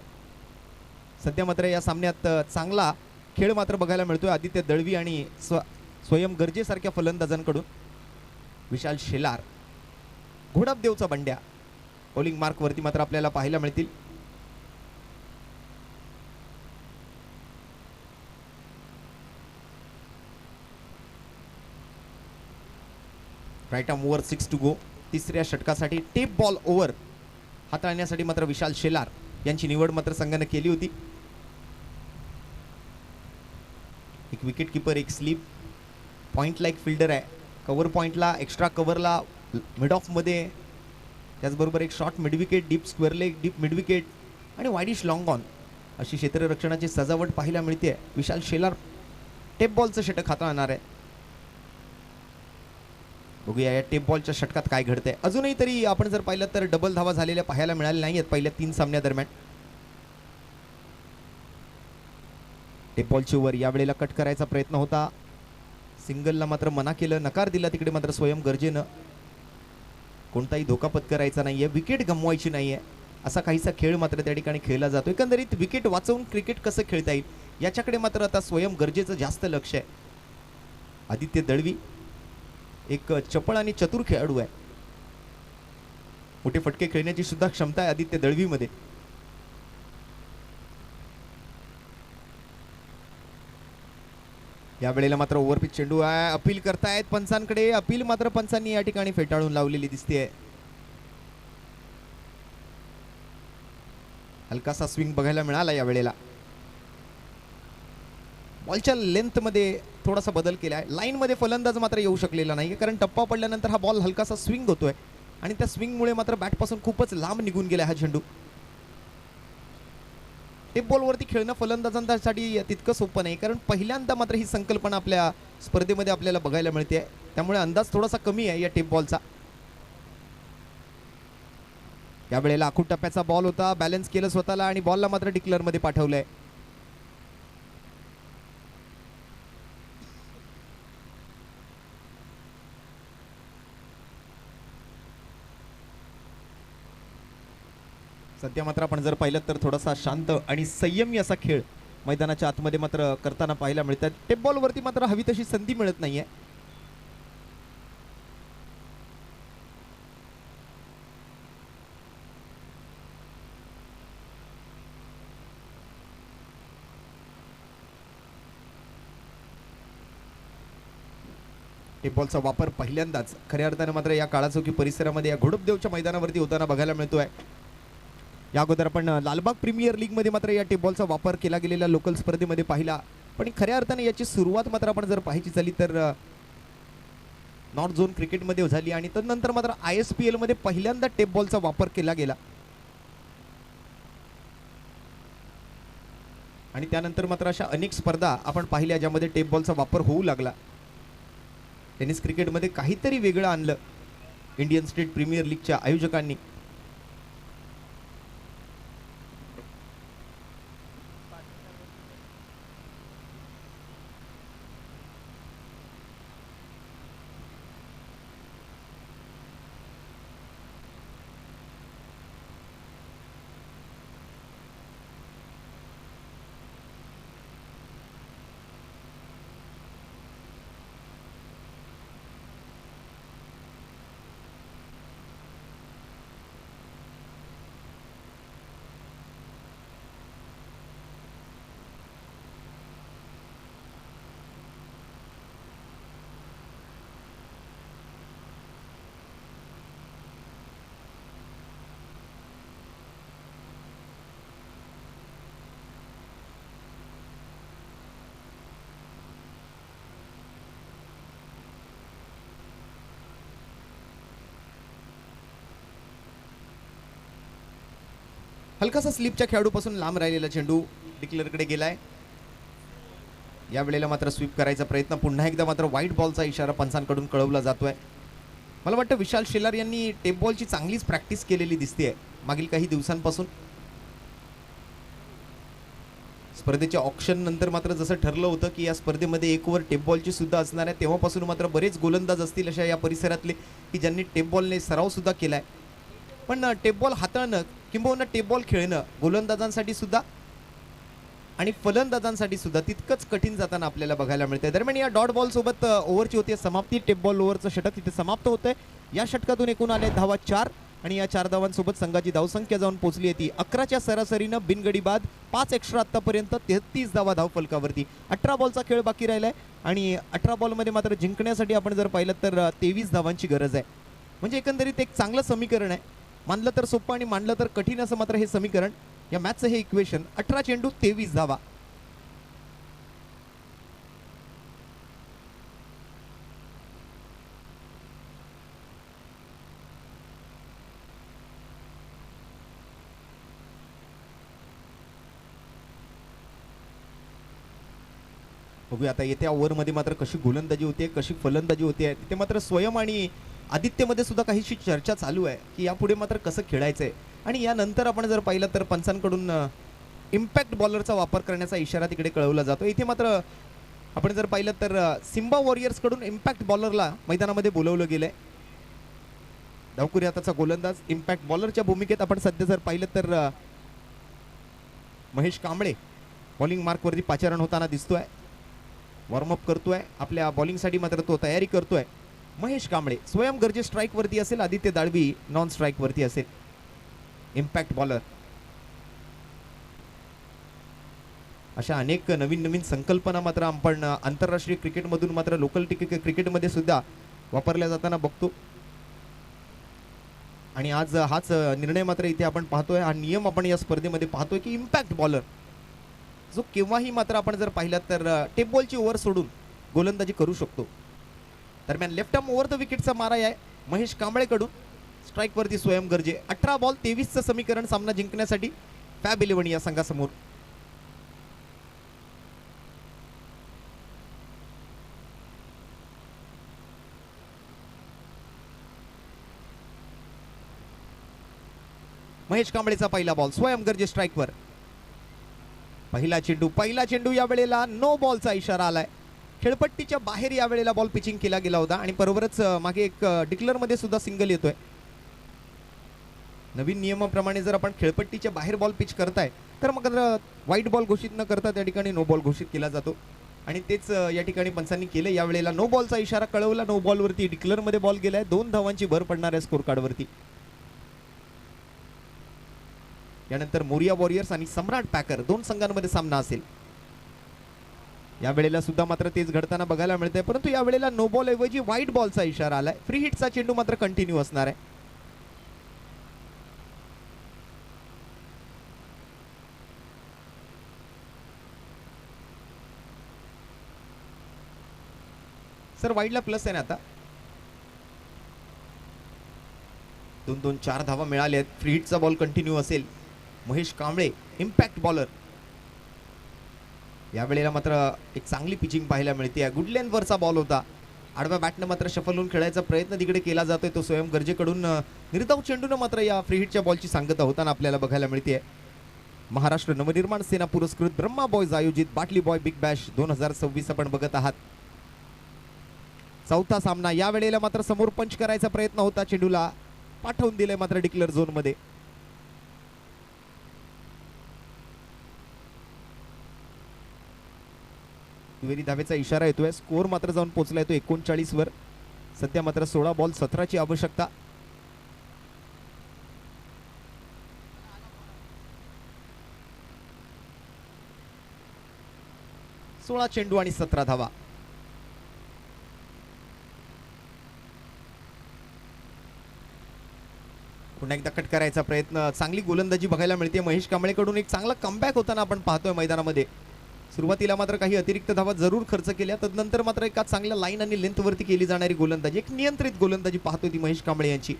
सध्या मात्र या सामन्यात चांगला खेळ मात्र बघायला मिळतोय आदित्य दळवी आणि स्वयं गर्जेसारख्या फलंदाजांकडून. विशाल शेलार, घोडापदेवचा बंड्या बॉलिंग मार्क वरती मात्र आपल्याला पाहायला मिळतील. Right arm over 6 to go. तिसऱ्या षटकासाठी टेप बॉल ओव्हर हाताळण्यासाठी मात्र विशाल शेलार यांची निवड मात्र संघाने केली होती. एक विकेट किपर, एक स्लीप, पॉइंटला एक फिल्डर आहे. कव्हर पॉइंटला, एक्स्ट्रा कव्हरला, मिड ऑफ मध्ये, त्याचबरोबर एक short mid wicket, deep square leg, deep mid wicket आणि वाईडिश लॉंग ऑन अशी क्षेत्ररक्षणाची सजावट पाहायला मिळते. विशाल शेलार टेप बॉलचं षटक हाताळणार आहे. बघूया या टेप बॉलच्या षटकात काय घडतंय. अजूनही तरी आपण जर पाहिलं तर डबल धावा झालेल्या पाहायला मिळाल्या नाहीयेत पहिल्या 3 सामन्यादरम्यान. टेप बॉलची ओव्हर या वेळेला कट करायचा प्रयत्न होता. सिंगलला मात्र मना केलं, नकार दिला तिकडे मात्र स्वयं गरजेनं. कोणताही धोका पत्करायचा नाहीये, विकेट गमवायची नाहीये, असा काहीसा खेळ मात्र त्या ठिकाणी खेळला जातो. एकंदरीत विकेट वाचवून क्रिकेट कसं खेळता येईल याच्याकडे मात्र आता स्वयं गरजेचं जास्त लक्ष आहे. आदित्य दळवी एक चपळ आणि चतुर खेळाडू आहे. मोठे फटके खेळण्याची सुद्धा क्षमता आहे आदित्य दळवीमध्ये. या वेळेला मात्र ओव्हरपिच चेंडू आहे, अपील करतायत पंचांकडे. अपील मात्र पंचांनी या ठिकाणी फेटाळून लावलेली दिसते. हलकासा स्विंग बघायला मिळाला या वेळेला. बॉलच्या लेंथ मध्ये थोडासा बदल केलाय. लाईन मध्ये फलंदाज मात्र येऊ शकलेला नाही, कारण टप्पा पडल्यानंतर हा बॉल हलकासा स्विंग होतोय आणि त्या स्विंगमुळे मात्र बॅट पासून खूपच लांब निघून गेला हा चेंडू. टेप बॉलवरती खेळणं फलंदाजांसाठी तितकं सोपं नाही, कारण पहिल्यांदा मात्र ही संकल्पना आपल्या स्पर्धेमध्ये आपल्याला बघायला मिळते. त्यामुळे अंदाज थोडासा कमी आहे या टेप बॉलचा. या वेळेला आखूड टप्प्याचा बॉल होता, बॅलन्स केलं स्वतःला आणि बॉलला मात्र डिक्लेअर मध्ये पाठवलंय. सध्या मात्र आपण जर पाहिलं तर थोडासा शांत आणि संयमी असा खेळ मैदानाच्या आतमध्ये मात्र करताना पाहायला मिळतात. टेप बॉलवरती मात्र हवी तशी संधी मिळत नाहीये. टेप बॉलचा वापर पहिल्यांदाच खऱ्या अर्थाने मात्र या काळाचौकी परिसरामध्ये या घोडपदेवच्या मैदानावरती होताना बघायला मिळतोय. या अगोदर आपण लालबाग प्रीमियर लीग मध्ये मात्र या टेप बॉलचा वापर केला गेलेल्या लोकल स्पर्धेमध्ये पाहिला, पण खऱ्या अर्थाने याची सुरुवात मात्र आपण जर पाहायची झाली तर नॉर्थ झोन क्रिकेटमध्ये झाली आणि त्यानंतर मात्र ISPL मध्ये पहिल्यांदा टेप बॉलचा वापर केला गेला आणि त्यानंतर मात्र अशा अनेक स्पर्धा आपण पाहिल्या ज्यामध्ये टेप बॉलचा वापर होऊ लागला. टेनिस क्रिकेटमध्ये काहीतरी वेगळं आणलं इंडियन स्टेट प्रीमियर लीगच्या आयोजकांनी. हलकासा स्लिपच्या खेळाडूपासून लांब राहिलेला चेंडू डिक्लेअरकडे गेलाय. या वेळेला मात्र स्वीप करायचा प्रयत्न, पुन्हा एकदा मात्र व्हाईट बॉलचा इशारा पंचांकडून कळवला जातोय. मला वाटतं विशाल शेलार यांनी टेप बॉलची चांगलीच प्रॅक्टिस केलेली दिसते मागील काही दिवसांपासून. स्पर्धेच्या ऑक्शन नंतर मात्र जसं ठरलं होतं की या स्पर्धेमध्ये एक ओव्हर टेप बॉलची सुद्धा असणार आहे, तेव्हापासून मात्र बरेच गोलंदाज असतील अशा या परिसरातले की ज्यांनी टेप बॉलने सराव सुद्धा केलाय. पण टेप बॉल हाताळणं किंबहुना टेप बॉल खेळणं गोलंदाजांसाठी सुद्धा आणि फलंदाजांसाठी सुद्धा तितकंच कठीण जाताना आपल्याला बघायला मिळतंय. दरम्यान या डॉट बॉल सोबत ओव्हरची होती समाप्ती. टेप बॉल ओव्हरचं षटक तिथे समाप्त होतंय. या षटकातून एकूण आले धावा 4 आणि या 4 धावांसोबत संघाची धावसंख्या जाऊन पोहोचली आहे ती 11च्या सरासरीनं. बिनगडी बाद 5 एक्स्ट्रा आतापर्यंत 33 धावा धावफलकावरती. 18 बॉलचा खेळ बाकी राहिलाय आणि 18 बॉलमध्ये मात्र जिंकण्यासाठी आपण जर पाहिलं तर 23 धावांची गरज आहे. म्हणजे एकंदरीत एक चांगलं समीकरण आहे. मानलं तर सोपं आणि मानलं तर कठीण असं मात्र हे समीकरण, या मॅचचं हे इक्वेशन. 18 चेंडू 23 धावा. बघूया आता येत्या ओव्हरमध्ये मात्र कशी गोलंदाजी होते, कशी फलंदाजी होते. तिथे मात्र स्वयं आणि आदित्यमध्ये सुद्धा काहीशी चर्चा चालू आहे की यापुढे मात्र कसं खेळायचंय. आणि यानंतर आपण जर पाहिलं तर पंचांकडून इम्पॅक्ट बॉलरचा वापर करण्याचा इशारा तिकडे कळवला जातो. इथे मात्र आपण जर पाहिलं तर सिम्बा वॉरियर्स कडून इम्पॅक्ट बॉलरला मैदानामध्ये बोलवलं गेलंय. डावकुरी हाताचा गोलंदाज इम्पॅक्ट बॉलरच्या भूमिकेत आपण सध्या जर पाहिलं तर महेश कांबळे बॉलिंग मार्कवरती पाचारण होताना दिसतोय. वॉर्मअप करतोय आपल्या बॉलिंगसाठी, मात्र तो तयारी करतोय. महेश कांबळे स्वयं गरजे स्ट्राईक वरती असेल, आदित्य दाळवी नॉन स्ट्राईक वरती असेल. Impact bowler. अशा अनेक नवीन नवीन संकल्पना मात्र आपण आंतरराष्ट्रीय क्रिकेटमधून मात्र लोकल क्रिकेटमध्ये सुद्धा वापरल्या जाताना बघतो. आणि आज हाच निर्णय मात्र इथे आपण पाहतोय, हा नियम आपण या स्पर्धेमध्ये पाहतोय की इम्पॅक्ट बॉलर जो केव्हाही मात्र आपण जर पाहिलं तर टेप बॉलची ओव्हर सोडून गोलंदाजी करू शकतो. दरम्यान लेफ्ट आर्म ओव्हर द विकेटचा मारा आहे महेश कांबळेकडून. स्ट्राईक वरती स्वयं गरजे. 18 बॉल 23चं समीकरण सामना जिंकण्यासाठी फॅब 11 या संघासमोर. महेश कांबळेचा पहिला बॉल स्वयं गरजे स्ट्राईकवर. पहिला चेंडू या वेळेला नो बॉलचा इशारा आलाय. खेळपट्टीच्या बाहेर या वेळेला बॉल पिचिंग केला गेला होता आणि बरोबरच मागे एक डिक्लेअर मध्ये सुद्धा सिंगल येतोय. नवीन नियमाप्रमाणे जर आपण खेळपट्टीच्या बाहेर बॉल पिच करताय तर मग व्हाईट बॉल घोषित न करता त्या ठिकाणी नो बॉल घोषित केला जातो आणि तेच या ठिकाणी पंचांनी केलं. या वेळेला नो बॉलचा इशारा कळवला. नो बॉल वरती डिक्लेअर मध्ये बॉल गेलाय. 2 धावांची भर पडणार आहे स्कोर कार्ड वरती. यानंतर मोरिया वॉरियर्स आणि सम्राट पॅकर दोन संघांमध्ये सामना असेल. या वेळेला सुद्धा मात्र तेच घडताना बघायला मिळतंय, परंतु या वेळेला नो बॉल ऐवजी व्हाईट बॉलचा इशारा आलाय. फ्री हिटचा चेंडू मात्र कंटिन्यू असणार आहे. सर वाईडला प्लस आहे ना आता. 2-2 4 धावा मिळाल्या आहेत. फ्री हिटचा बॉल कंटिन्यू असेल. Mahesh Kamble impact bowler. या वेळेला मात्र एक चांगली पिचिंग पाहायला मिळते. गुड लेंथ वरचा बॉल होता. आडव्या बॅटनं मात्र शफल होऊन खेळायचा प्रयत्न तिकडे केला जातोय. तो स्वयं गरजेकडून निर्धाव चेंडून मात्र या फ्री हिटच्या बॉलची सांगता होताना आपल्याला बघायला मिळते. महाराष्ट्र नवनिर्माण सेना पुरस्कृत ब्रह्मा बॉयज आयोजित बाटली बॉय बिग बॅश 2026 आपण बघत आहात. चौथा सामना. या वेळेला मात्र समोर पंच करायचा प्रयत्न होता. चेंडूला पाठवून दिले मात्र डिक्लेअर झोन मध्ये. दुहेरी धावेचा इशारा येतोय. स्कोर मात्र जाऊन पोहोचला येतो 39 वर. सध्या मात्र 16 बॉल 17ची आवश्यकता. सोळा चेंडू आणि 17 धावा. पुन्हा एकदा कट करायचा प्रयत्न. चांगली गोलंदाजी बघायला मिळते महेश कांबळेकडून. एक चांगला कमबॅक होताना आपण पाहतोय मैदानामध्ये. सुरुवातीला मात्र काही अतिरिक्त धावा जरूर खर्च केल्या, तदनंतर मात्र एका चांगल्या लाईन आणि लेंथ वरती केली जाणारी गोलंदाजी, एक नियंत्रित गोलंदाजी पाहतोय ती महेश कांबळे यांची.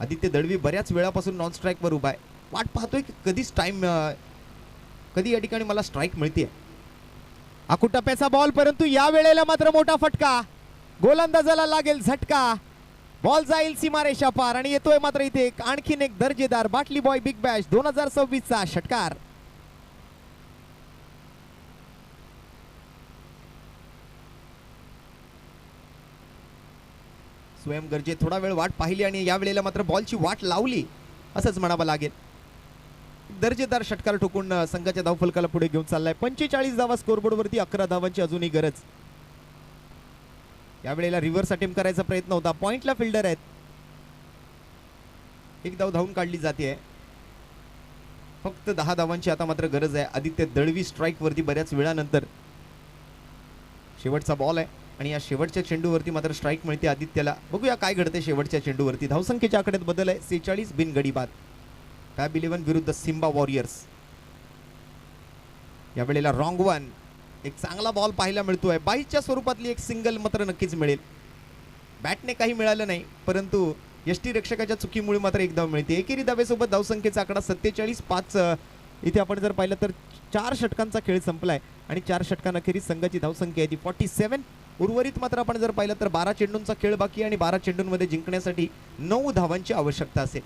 आदित्य दळवी बऱ्याच वेळापासून नॉन स्ट्राईक वर उभा आहे. वाट पाहतोय की कधी या ठिकाणी मला स्ट्राईक मिळते. आकुटप्प्याचा बॉल, परंतु या वेळेला मात्र मोठा फटका. गोलंदाजाला लागेल झटका. बॉल जाईल सीमारेषा पार आणि येतोय मात्र इथे आणखीन एक दर्जेदार बाटली बॉय बिग बॅश 2026 चा षटकार. स्वयं गरजे थोडा वेळ वाट पाहिली आणि या वेळेला मात्र बॉलची वाट लावली असंच म्हणावं लागेल. दर्जेदार षटकार ठोकून संघाच्या धावफलकाला पुढे घेऊन चाललाय. 45 धावा स्कोरबोर्ड वरती. 11 धावांची अजूनही गरज. या वेळेला रिव्हर्स अटेम्प्ट करायचा प्रयत्न होता. पॉइंटला फिल्डर आहेत. एक धाव धावून काढली जाते. फक्त 10 धावांची आता मात्र गरज आहे. आदित्य दळवी स्ट्राईक वरती बऱ्याच वेळानंतर. शेवटचा बॉल आहे आणि या शेवटच्या चेंडूवरती मात्र स्ट्राईक मिळते आदित्यला. बघूया काय घडते शेवटच्या चेंडूवरती. धावसंख्येच्या आकड्यात बदल आहे. 46 बिनगडी बाद. फॅब 11 विरुद्ध सिम्बा वॉरियर्स. या वेळेला रॉंग वन. एक चांगला बॉल पाहायला मिळतोय. 22च्या स्वरूपातली एक सिंगल मात्र नक्कीच मिळेल. बॅटने काही मिळालं नाही, परंतु यष्टीरक्षकाच्या चुकीमुळे मात्र एक धाव मिळते. एकेरी धावेसोबत धावसंख्येचा आकडा 47-5. इथे आपण जर पाहिलं तर 4 षटकांचा खेळ संपलाय आणि 4 षटकांअखेरीस संघाची धावसंख्या आहे ती 47. उर्वरित मात्र आपण जर पाहिलं तर 12 चेंडूंचा खेळ बाकी आणि 12 चेंडूंमध्ये जिंकण्यासाठी 9 धावांची आवश्यकता असेल.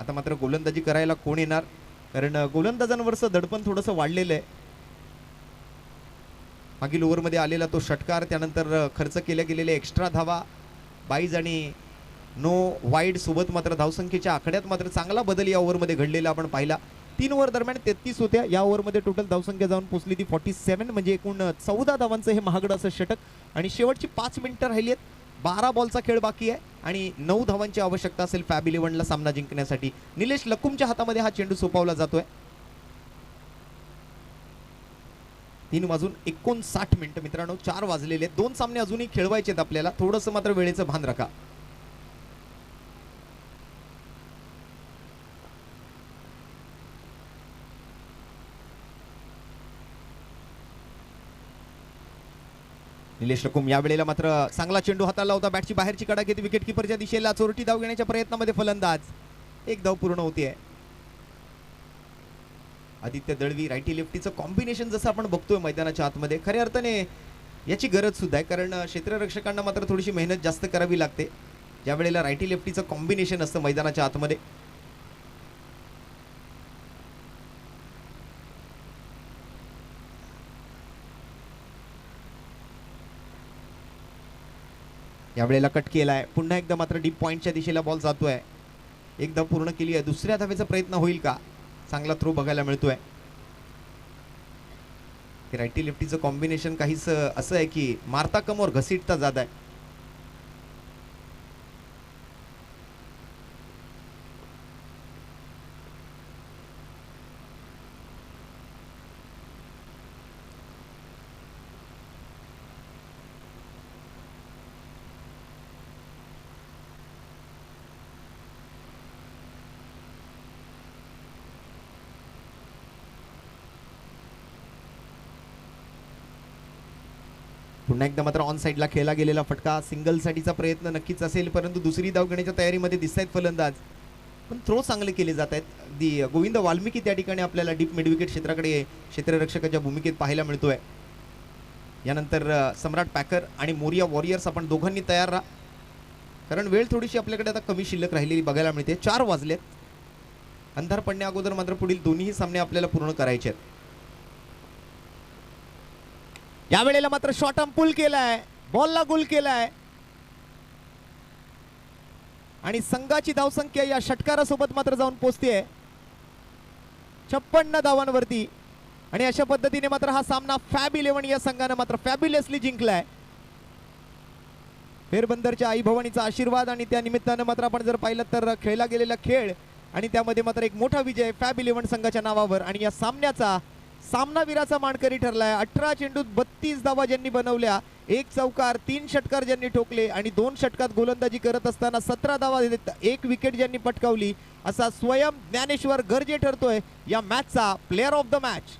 आता मात्र गोलंदाजी करायला कोण येणार. कारण गोलंदाजांवरचं दडपण थोडंसं वाढलेलं आहे. मागील ओव्हरमध्ये आलेला तो षटकार, त्यानंतर खर्च केल्या गेलेल्या एक्स्ट्रा धावा, बाईज आणि नो वाईड सोबत मात्र धावसंख्येच्या आकड्यात मात्र चांगला बदल या ओव्हरमध्ये घडलेला आपण पाहिला. 3 ओव्हर दरम्यान 33 होत्या. या ओव्हरमध्ये टोटल धावसंख्या जाऊन पोहोचली ती 47, म्हणजे एकूण 14 धावांचं हे महागडं असं षटक. आणि शेवटची 5 मिनिटं राहिली आहेत. 12 बॉलचा खेळ बाकी आहे आणि 9 धावांची आवश्यकता असेल फॅब 11ला सामना जिंकण्यासाठी. निलेश लकुमच्या हातामध्ये हा चेंडू सोपवला जातोय. 3 वाजून 59 मिनिटं मित्रांनो, 4 वाजलेले आहेत. 2 सामने अजूनही खेळवायचे आहेत आपल्याला. थोडंसं मात्र वेळेचं भान राखा. निलेश लकुम यावेळेला मात्र चांगला चेंडू हाताला होता. बॅटची बाहेरची कडा घेत विकेट किपरच्या दिशेला. चोरटी धाव घेण्याच्या प्रयत्नामध्ये फलंदाज. एक धाव पूर्ण होतीये. आदित्य दळवी रायटी लेफ्टीचं कॉम्बिनेशन जसं आपण बघतोय मैदानाच्या आतमध्ये, खऱ्या अर्थाने याची गरज सुद्धा आहे. कारण क्षेत्ररक्षकांना मात्र थोडीशी मेहनत जास्त करावी लागते ज्या वेळेला रायटी लेफ्टीचं कॉम्बिनेशन असतं मैदानाच्या आतमध्ये. यावेळेला कट केलाय. पुन्हा एकदा मात्र डीप पॉइंटच्या दिशेला बॉल जातोय. एक धाव पूर्ण केली आहे. दुसऱ्या धावेचा प्रयत्न होईल का? चांगला थ्रो बघायला मिळतोय. रायटी लेफ्टीचं कॉम्बिनेशन काहीच असं आहे की मारता कम और घसीटता ज्यादा आहे. पुन्हा एकदा मात्र ऑन साईडला खेळला गेलेला फटका. सिंगल साठीचा प्रयत्न नक्कीच असेल, परंतु दुसरी धाव घेण्याच्या तयारीमध्ये दिसत आहेत फलंदाज. पण थ्रो चांगले केले जात आहेत. अगदी गोविंद वाल्मिकी त्या ठिकाणी आपल्याला डीप मिडविकेट क्षेत्राकडे क्षेत्ररक्षकाच्या भूमिकेत पाहायला मिळतोय. यानंतर सम्राट पॅकर आणि मोरिया वॉरियर्स आपण दोघांनी तयार राहा, कारण वेळ थोडीशी आपल्याकडे आता कमी शिल्लक राहिलेली बघायला मिळते. 4 वाजलेत. अंधार पडण्या अगोदर मात्र पुढील दोन्ही सामने आपल्याला पूर्ण करायचे आहेत. यावेळेला मात्र शॉर्ट आर्म पुल केलाय, बॉलला गुल केलाय आणि संघाची धावसंख्या या षटकारासोबत मात्र जाऊन पोहोचते 56 धावांवरती. आणि अशा पद्धतीने मात्र हा सामना फॅब 11 या संघाने मात्र फॅब्युलसली जिंकलाय. फेरबंदरच्या आई भवानीचा आशीर्वाद आणि त्या निमित्तानं मात्र आपण जर पाहिलं तर खेळला गेलेला खेळ आणि त्यामध्ये मात्र एक मोठा विजय फॅब 11 संघाच्या नावावर. आणि या सामन्याचा सामनावीराचा मानकरी ठरलाय. 18 चेंडूत 32 धावा ज्यांनी बनवल्या, 1 चौकार, 3 षटकार ज्यांनी ठोकले आणि 2 षटकात गोलंदाजी करत असताना 17 धावा देत 1 विकेट ज्यांनी पटकावली, असा स्वयं ज्ञानेश्वर गर्जे ठरतोय या मॅचचा प्लेअर ऑफ द मॅच.